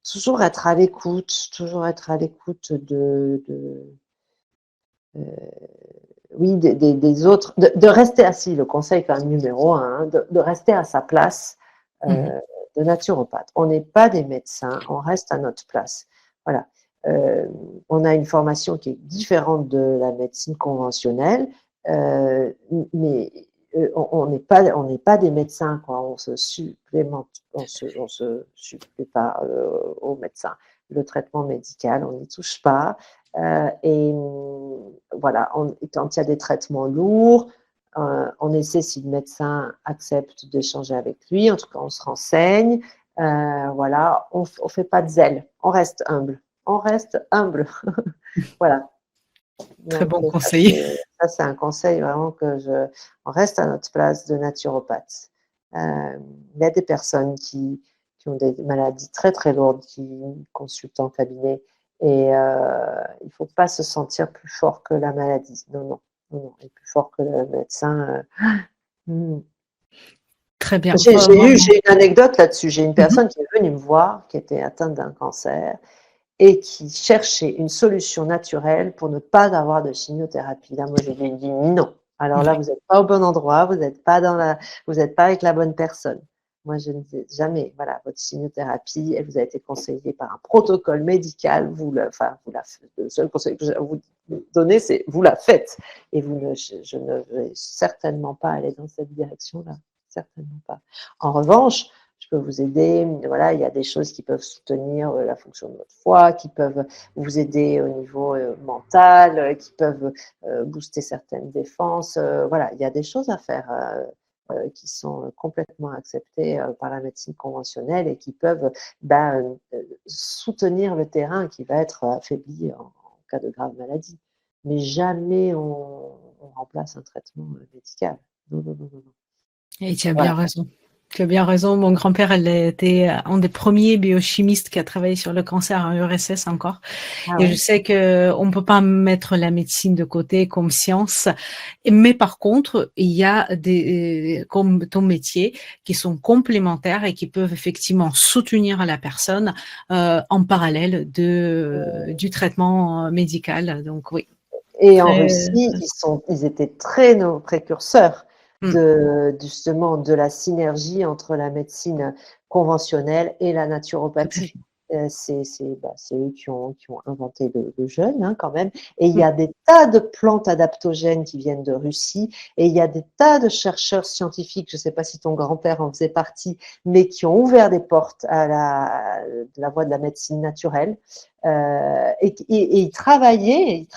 toujours être à l'écoute, oui, des autres, de rester assis, le conseil quand même numéro un, de rester à sa place de naturopathe. On n'est pas des médecins, on reste à notre place. Voilà. On a une formation qui est différente de la médecine conventionnelle, mais on n'est pas des médecins, quoi. On se supplémente, on se supplée pas aux médecins. Le traitement médical, on n'y touche pas. Et voilà, quand il y a des traitements lourds, on essaie, si le médecin accepte, d'échanger avec lui. En tout cas, on se renseigne. Voilà, on ne fait pas de zèle. On reste humble. On reste humble. Voilà. Très Donc, bon conseil. ça, c'est un conseil vraiment on reste à notre place de naturopathe. Il y a des personnes qui ont des maladies très, très lourdes, qui consultent en cabinet, et il ne faut pas se sentir plus fort que la maladie. Non, non, non, non. Et plus fort que le médecin. Très bien. J'ai une anecdote là-dessus. J'ai une personne qui est venue me voir, qui était atteinte d'un cancer, et qui cherchait une solution naturelle pour ne pas avoir de chimiothérapie. Là, moi, je lui ai dit non. Alors là, vous n'êtes pas au bon endroit, vous n'êtes pas avec la bonne personne. Moi, je ne dis jamais, voilà, votre chimiothérapie, elle vous a été conseillée par un protocole médical. Le seul conseil que je vais vous donner, c'est vous la faites. Et je ne vais certainement pas aller dans cette direction-là. Certainement pas. En revanche, je peux vous aider. Voilà, il y a des choses qui peuvent soutenir la fonction de votre foie, qui peuvent vous aider au niveau mental, qui peuvent booster certaines défenses. Voilà, il y a des choses à faire qui sont complètement acceptées par la médecine conventionnelle et qui peuvent soutenir le terrain qui va être affaibli en cas de grave maladie. Mais jamais on remplace un traitement médical. Non, non, non, non. Et tu as bien Voilà. raison. Tu as bien raison. Mon grand-père, elle était un des premiers biochimistes qui a travaillé sur le cancer en URSS encore. Ah Et ouais. je sais qu'on ne peut pas mettre la médecine de côté comme science. Mais par contre, il y a comme ton métier, qui sont complémentaires et qui peuvent effectivement soutenir la personne en parallèle du traitement médical. Donc oui. Et en Russie, ils étaient très nos précurseurs justement de la synergie entre la médecine conventionnelle et la naturopathie. C'est eux qui ont inventé le jeûne quand même. Et il y a des tas de plantes adaptogènes qui viennent de Russie, et il y a des tas de chercheurs scientifiques, je ne sais pas si ton grand-père en faisait partie, mais qui ont ouvert des portes à la voie de la médecine naturelle. Et ils travaillaient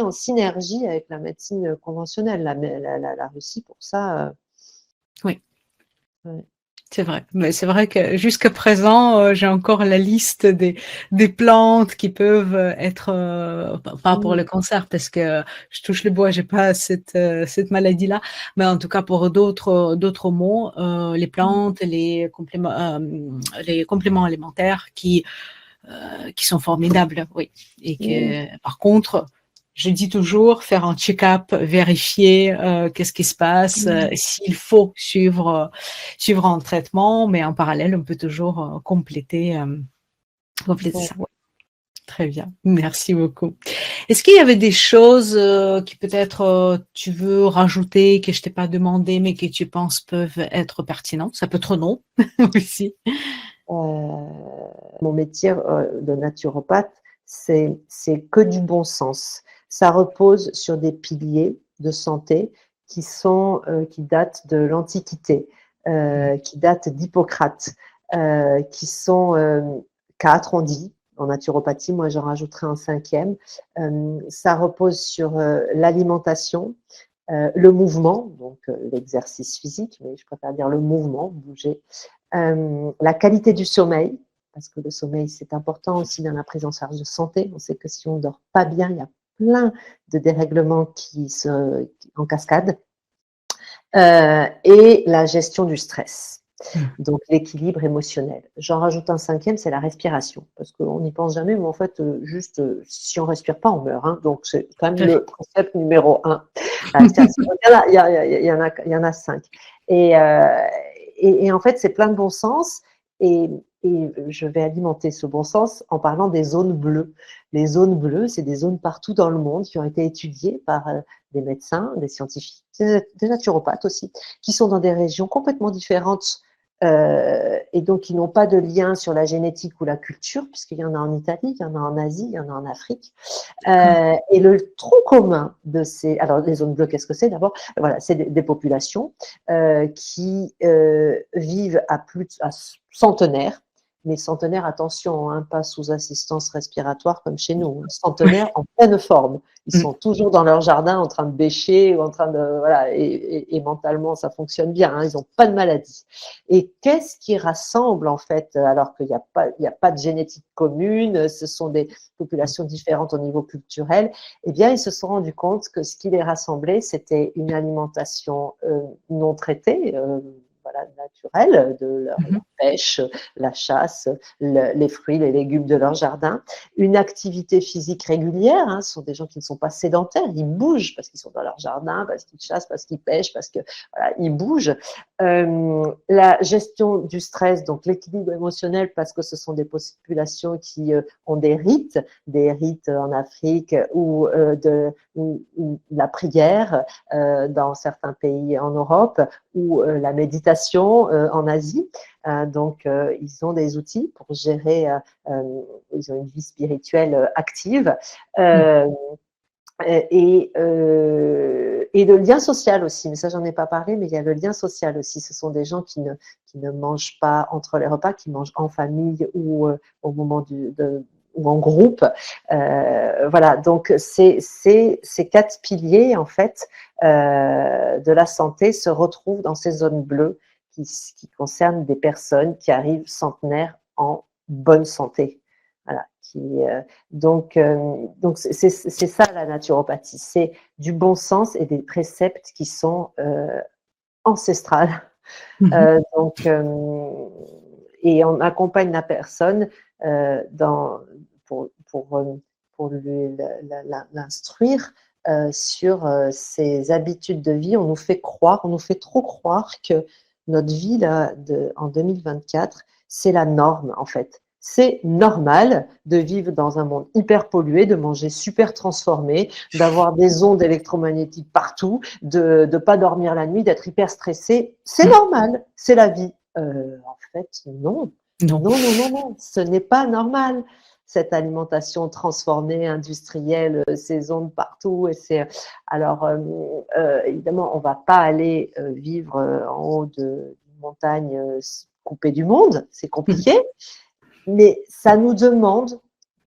en synergie avec la médecine conventionnelle, la Russie, pour ça. Oui. Ouais. C'est vrai, mais c'est vrai que jusqu'à présent, j'ai encore la liste des plantes qui peuvent être, pas pour le cancer parce que je touche le bois, j'ai pas cette maladie-là, mais en tout cas pour d'autres maux, les plantes, les compléments alimentaires qui sont formidables, oui. Et que par contre, je dis toujours faire un check-up, vérifier qu'est-ce qui se passe, s'il faut suivre un traitement, mais en parallèle, on peut toujours compléter Ouais. ça. Ouais. Très bien, merci beaucoup. Est-ce qu'il y avait des choses qui peut-être tu veux rajouter, que je t'ai pas demandé, mais que tu penses peuvent être pertinentes? Ça peut être non aussi. Mon métier de naturopathe, c'est que du bon sens. Ça repose sur des piliers de santé qui datent de l'Antiquité, qui datent d'Hippocrate, qui sont 4, on dit, en naturopathie. Moi, j'en rajouterai un 5e. Ça repose sur l'alimentation, le mouvement, donc l'exercice physique, mais je préfère dire le mouvement, bouger, la qualité du sommeil, parce que le sommeil, c'est important aussi dans la prise en charge de santé. On sait que si on ne dort pas bien, il y a plein de dérèglements en cascade. Et la gestion du stress, donc l'équilibre émotionnel. J'en rajoute un 5e, c'est la respiration, parce qu'on n'y pense jamais, mais en fait, juste si on ne respire pas, on meurt. Hein, donc c'est quand même le concept numéro 1. Il y en a 5. Et en fait, c'est plein de bon sens. Et je vais alimenter ce bon sens en parlant des zones bleues. Les zones bleues, c'est des zones partout dans le monde qui ont été étudiées par des médecins, des scientifiques, des naturopathes aussi, qui sont dans des régions complètement différentes et donc qui n'ont pas de lien sur la génétique ou la culture, puisqu'il y en a en Italie, il y en a en Asie, il y en a en Afrique. Et le tronc commun de ces... Alors, les zones bleues, qu'est-ce que c'est d'abord? Voilà, c'est des populations qui vivent à centenaires, mais centenaires, attention, hein, pas sous assistance respiratoire comme chez nous, centenaires en pleine forme. Ils sont toujours dans leur jardin en train de bêcher ou en train de... Voilà, et mentalement, ça fonctionne bien, hein, ils n'ont pas de maladie. Et qu'est-ce qui rassemble, en fait, alors qu'il n'y a pas de génétique commune, ce sont des populations différentes au niveau culturel, eh bien, ils se sont rendus compte que ce qui les rassemblait, c'était une alimentation non traitée, voilà, naturelle, de leur pêche, la chasse, les fruits, les légumes de leur jardin, une activité physique régulière, hein, ce sont des gens qui ne sont pas sédentaires, ils bougent parce qu'ils sont dans leur jardin, parce qu'ils chassent, parce qu'ils pêchent, parce que voilà, ils bougent. La gestion du stress, donc l'équilibre émotionnel, parce que ce sont des populations qui ont des rites en Afrique ou la prière dans certains pays en Europe ou la méditation en Asie. Donc, ils ont des outils pour gérer, ils ont une vie spirituelle active. Et le lien social aussi, mais ça j'en ai pas parlé, mais il y a le lien social aussi. Ce sont des gens qui ne mangent pas entre les repas, qui mangent en famille ou au moment ou en groupe. Voilà, donc ces 4 piliers en fait de la santé se retrouvent dans ces zones bleues qui concernent des personnes qui arrivent centenaires en bonne santé. Voilà. Donc c'est ça la naturopathie, c'est du bon sens et des préceptes qui sont ancestrales. Et on accompagne la personne pour l'instruire sur ses habitudes de vie. On nous fait trop croire que notre vie là, en 2024, c'est la norme en fait. C'est normal de vivre dans un monde hyper pollué, de manger super transformé, d'avoir des ondes électromagnétiques partout, de ne pas dormir la nuit, d'être hyper stressé. C'est normal, c'est la vie. En fait, non. Non, ce n'est pas normal. Cette alimentation transformée, industrielle, ces ondes partout. Alors, évidemment, on ne va pas aller vivre en haut d'une montagne coupée du monde. C'est compliqué. Mais ça nous demande,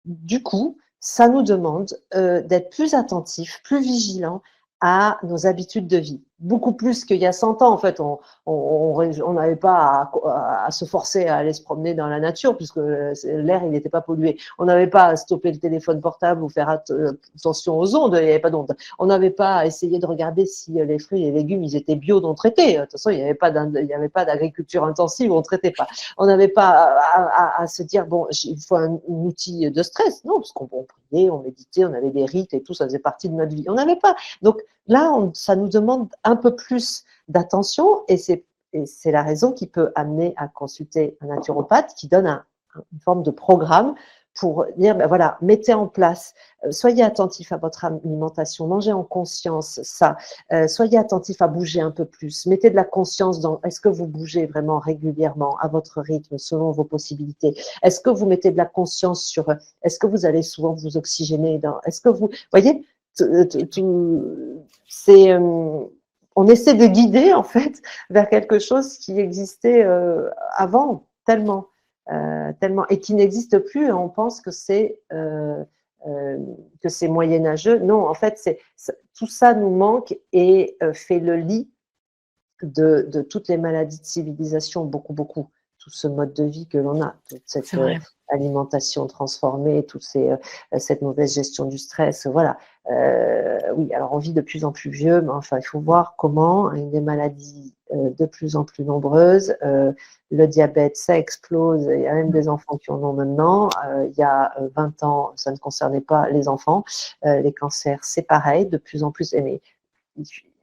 du coup, d'être plus attentifs, plus vigilants à nos habitudes de vie. beaucoup plus qu'il y a 100 ans. En fait, on n'avait pas à se forcer à aller se promener dans la nature puisque l'air, il n'était pas pollué. On n'avait pas à stopper le téléphone portable ou faire attention aux ondes, il n'y avait pas d'ondes. On n'avait pas à essayer de regarder si les fruits et les légumes, ils étaient bio, non traités. De toute façon, il n'y avait pas d'agriculture intensive, on ne traitait pas. On n'avait pas à se dire, bon, il faut un outil de stress. Non, parce qu'on priait, on méditait, on avait des rites et tout, ça faisait partie de notre vie. On n'avait pas. Donc, là, ça nous demande un peu plus d'attention et c'est la raison qui peut amener à consulter un naturopathe qui donne une forme de programme pour dire, ben voilà, mettez en place, soyez attentif à votre alimentation, mangez en conscience ça, soyez attentif à bouger un peu plus, mettez de la conscience dans, est-ce que vous bougez vraiment régulièrement à votre rythme, selon vos possibilités, est-ce que vous mettez de la conscience sur, est-ce que vous allez souvent vous oxygéner, est-ce que vous, voyez, c'est, on essaie de guider en fait vers quelque chose qui existait avant tellement, tellement et qui n'existe plus. On pense que c'est moyenâgeux. Non, en fait, tout ça nous manque et fait le lit de toutes les maladies de civilisation, beaucoup, beaucoup. Tout ce mode de vie que l'on a, toute cette alimentation transformée, cette mauvaise gestion du stress, voilà. Oui, alors on vit de plus en plus vieux, mais enfin, il faut voir comment des maladies de plus en plus nombreuses, le diabète, ça explose, il y a même des enfants qui en ont maintenant, il y a 20 ans, ça ne concernait pas les enfants, les cancers, c'est pareil, de plus en plus, mais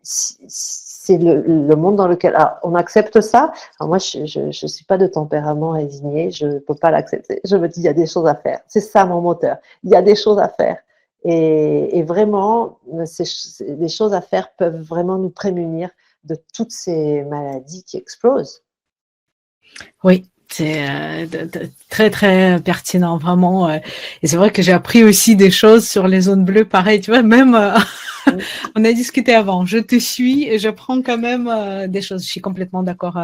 c'est le monde dans lequel on accepte ça. Alors moi, je suis pas de tempérament résigné, je peux pas l'accepter. Je me dis, il y a des choses à faire. C'est ça mon moteur. Il y a des choses à faire. Et vraiment, les choses à faire peuvent vraiment nous prémunir de toutes ces maladies qui explosent. Oui, c'est très très pertinent vraiment. Et c'est vrai que j'ai appris aussi des choses sur les zones bleues, pareil, tu vois, même on a discuté avant, je te suis et j'apprends quand même des choses. Je suis complètement d'accord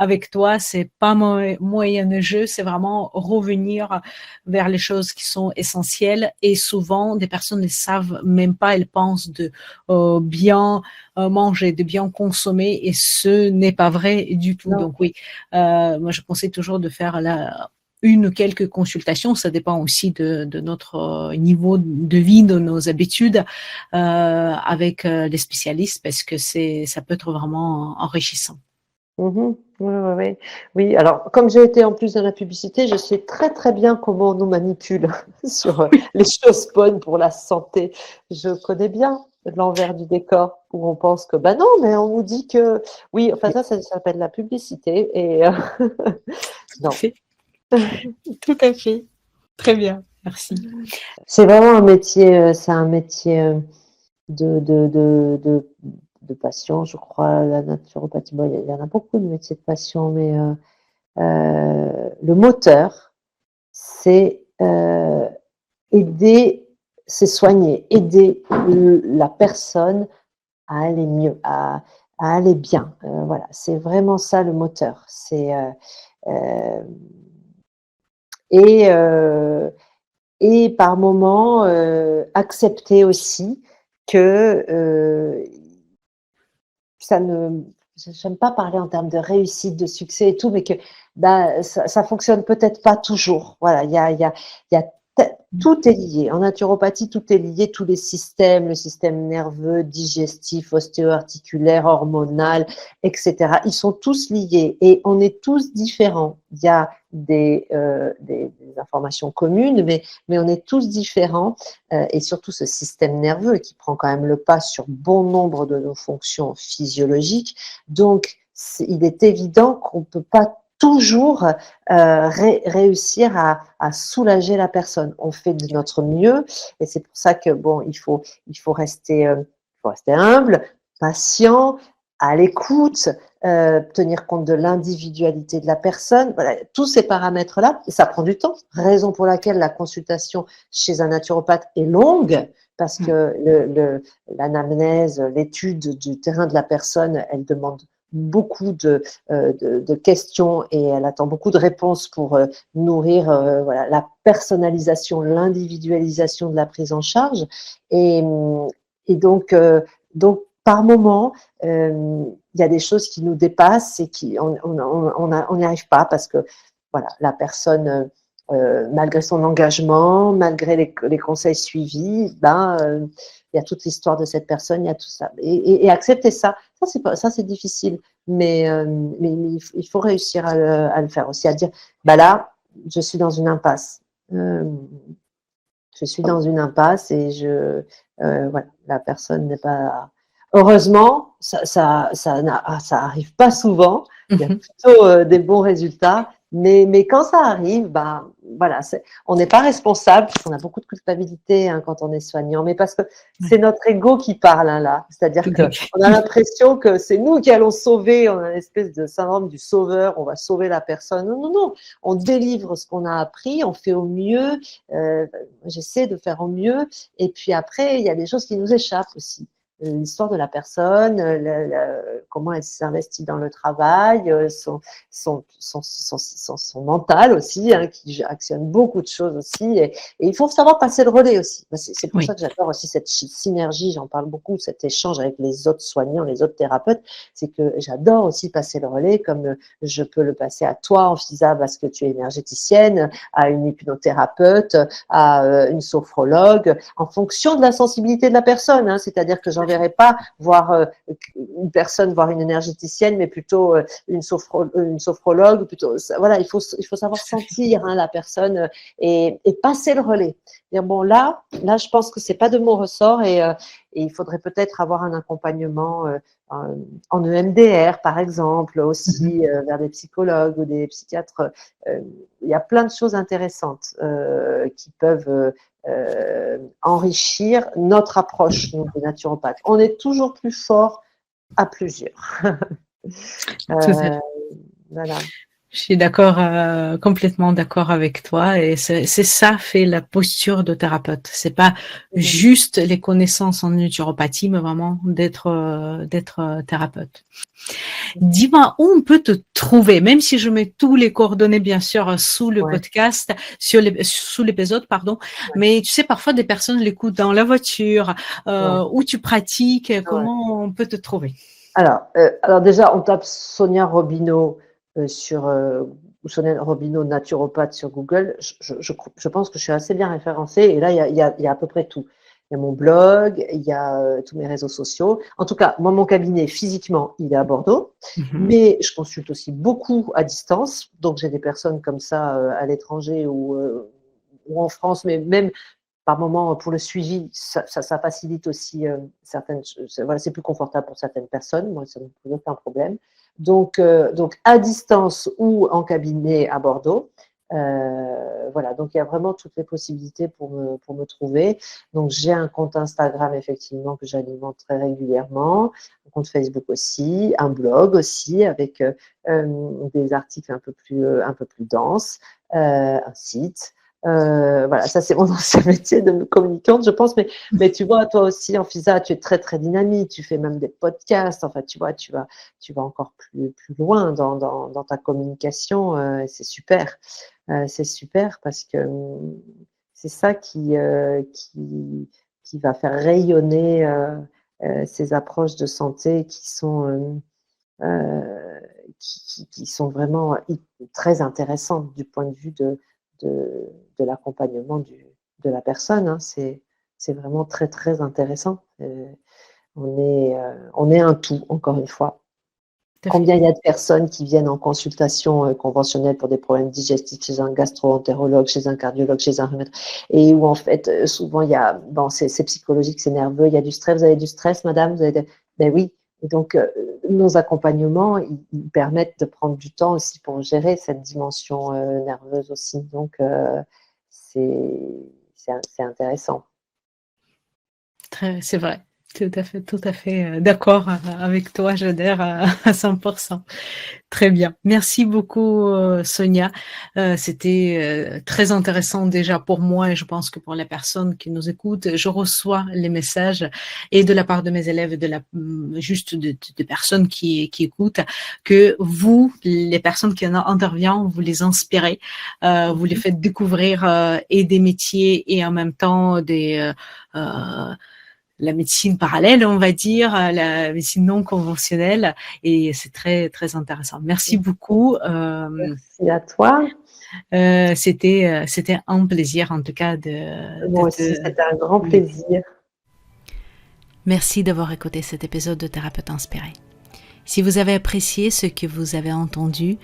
avec toi, c'est pas moyenâgeux, c'est vraiment revenir vers les choses qui sont essentielles et souvent des personnes ne savent même pas, elles pensent de bien manger, de bien consommer et ce n'est pas vrai du tout. Non. Donc oui, moi je conseille toujours de faire une ou quelques consultations, ça dépend aussi de notre niveau de vie, de nos habitudes avec les spécialistes parce que ça peut être vraiment enrichissant. Oui, alors comme j'ai été en plus dans la publicité, je sais très très bien comment on nous manipule sur les choses bonnes pour la santé. Je connais bien l'envers du décor où on pense que bah non, mais on nous dit que oui, enfin ça s'appelle la publicité et non. Tout à fait. Très bien, merci. C'est vraiment un métier, c'est un métier de passion, je crois, la naturopathie. Bon, il y en a beaucoup de métiers de passion, mais le moteur, c'est aider, c'est soigner, aider la personne à aller mieux, à aller bien. Voilà, c'est vraiment ça le moteur. C'est et par moment accepter aussi que ça ne, j'aime pas parler en termes de réussite, de succès et tout, mais que bah, ça fonctionne peut-être pas toujours. Voilà, il y a tout est lié. En naturopathie, tout est lié, tous les systèmes, le système nerveux, digestif, ostéo-articulaire, hormonal, etc. Ils sont tous liés et on est tous différents. Il y a des informations communes, mais on est tous différents et surtout ce système nerveux qui prend quand même le pas sur bon nombre de nos fonctions physiologiques. Donc, il est évident qu'on ne peut pas toujours réussir à soulager la personne. On fait de notre mieux et c'est pour ça que bon, il faut rester humble, patient, à l'écoute, tenir compte de l'individualité de la personne. Voilà, tous ces paramètres-là, ça prend du temps. Raison pour laquelle la consultation chez un naturopathe est longue parce que l'anamnèse, l'étude du terrain de la personne, elle demande beaucoup de questions et elle attend beaucoup de réponses pour nourrir voilà, la personnalisation, l'individualisation de la prise en charge. Et donc par moment, il y a des choses qui nous dépassent et on n'y arrive pas parce que voilà, la personne, malgré son engagement, malgré les conseils suivis, il y a toute l'histoire de cette personne, il y a tout ça. Et accepter ça, ça c'est difficile, mais il faut réussir à le faire aussi, à dire, là, je suis dans une impasse. Je suis dans une impasse et voilà, la personne n'est pas. Heureusement, ça arrive pas souvent. Il y a plutôt des bons résultats, mais quand ça arrive, voilà, on n'est pas responsable parce qu'on a beaucoup de culpabilité quand on est soignant, mais parce que c'est notre ego qui parle là. C'est-à-dire qu'on a l'impression que c'est nous qui allons sauver. On a une espèce de syndrome du sauveur. On va sauver la personne. Non, non, non. On délivre ce qu'on a appris. On fait au mieux. J'essaie de faire au mieux. Et puis après, il y a des choses qui nous échappent aussi. L'histoire de la personne, comment elle s'investit dans le travail, son mental aussi, qui actionne beaucoup de choses aussi. Et il faut savoir passer le relais aussi. C'est pour ça que j'adore aussi cette synergie, j'en parle beaucoup, cet échange avec les autres soignants, les autres thérapeutes. C'est que j'adore aussi passer le relais, comme je peux le passer à toi, Anfisa, parce que tu es énergéticienne, à une hypnothérapeute, à une sophrologue, en fonction de la sensibilité de la personne. C'est-à-dire que j'enverrai pas voir une personne, voir une énergéticienne, mais plutôt une sophrologue. Plutôt, voilà, il faut savoir sentir la personne et passer le relais. Dire, bon, là, je pense que c'est pas de mon ressort et il faudrait peut-être avoir un accompagnement en EMDR, par exemple, aussi vers des psychologues ou des psychiatres. Il y a plein de choses intéressantes qui peuvent enrichir notre approche, nous, des naturopathes. On est toujours plus fort à plusieurs. Voilà. Je suis d'accord, complètement d'accord avec toi, et c'est ça fait la posture de thérapeute. C'est pas juste les connaissances en naturopathie, mais vraiment d'être thérapeute. Dis-moi où on peut te trouver, même si je mets tous les coordonnées bien sûr sous le podcast, sous l'épisode, pardon. Mais tu sais, parfois des personnes l'écoutent dans la voiture, où tu pratiques. Comment on peut te trouver? Alors déjà, on tape Sonia Robineau Sonia Robineau naturopathe sur Google. Je pense que je suis assez bien référencée. Et là, il y a à peu près tout. Il y a mon blog, il y a tous mes réseaux sociaux. En tout cas, moi, mon cabinet, physiquement, il est à Bordeaux. Mais je consulte aussi beaucoup à distance. Donc, j'ai des personnes comme ça à l'étranger ou en France, mais même par moment, pour le suivi, ça facilite aussi certaines choses. Voilà, c'est plus confortable pour certaines personnes. Moi, ça ne me pose aucun problème. Donc, à distance ou en cabinet à Bordeaux. Voilà, donc il y a vraiment toutes les possibilités pour me trouver. Donc, j'ai un compte Instagram, effectivement, que j'alimente très régulièrement, un compte Facebook aussi, un blog aussi, avec des articles un peu plus denses, un site. Voilà, ça c'est mon ancien métier de communicante, je pense, mais tu vois, toi aussi, Anfisa, tu es très très dynamique, tu fais même des podcasts, enfin, tu vois, tu vas encore plus loin dans ta communication, c'est super. C'est super parce que c'est ça qui va faire rayonner ces approches de santé qui sont vraiment très intéressantes du point de vue de l'accompagnement de la personne. C'est vraiment très, très intéressant. On est un tout, encore une fois. Combien il y a de personnes qui viennent en consultation conventionnelle pour des problèmes digestifs chez un gastro-entérologue, chez un cardiologue, chez un rhumatologue, et où en fait, souvent, il y a, c'est psychologique, c'est nerveux, il y a du stress. Vous avez du stress, madame? Ben oui. Et donc, nos accompagnements, ils permettent de prendre du temps aussi pour gérer cette dimension nerveuse aussi. Donc, c'est intéressant. C'est vrai. Tout à fait d'accord avec toi, j'adhère à 100%. Très bien. Merci beaucoup, Sonia. C'était très intéressant déjà pour moi et je pense que pour les personnes qui nous écoutent. Je reçois les messages et de la part de mes élèves et de personnes qui écoutent que vous, les personnes qui interviennent, vous les inspirez, vous les faites découvrir et des métiers et en même temps la médecine parallèle, on va dire, la médecine non conventionnelle, et c'est très très intéressant. Merci beaucoup. Merci à toi. C'était un plaisir en tout cas Moi aussi, c'était un grand plaisir. Merci d'avoir écouté cet épisode de Thérapeute Inspiré. Si vous avez apprécié ce que vous avez entendu,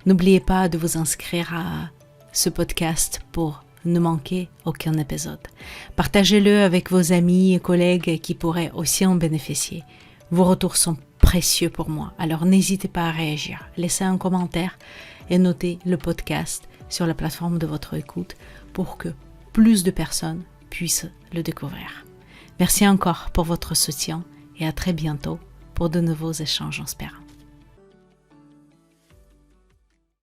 n'oubliez pas de vous inscrire à ce podcast pour ne manquer aucun épisode. Partagez-le avec vos amis et collègues qui pourraient aussi en bénéficier. Vos retours sont précieux pour moi, alors n'hésitez pas à réagir. Laissez un commentaire et notez le podcast sur la plateforme de votre écoute pour que plus de personnes puissent le découvrir. Merci encore pour votre soutien et à très bientôt pour de nouveaux échanges inspirants.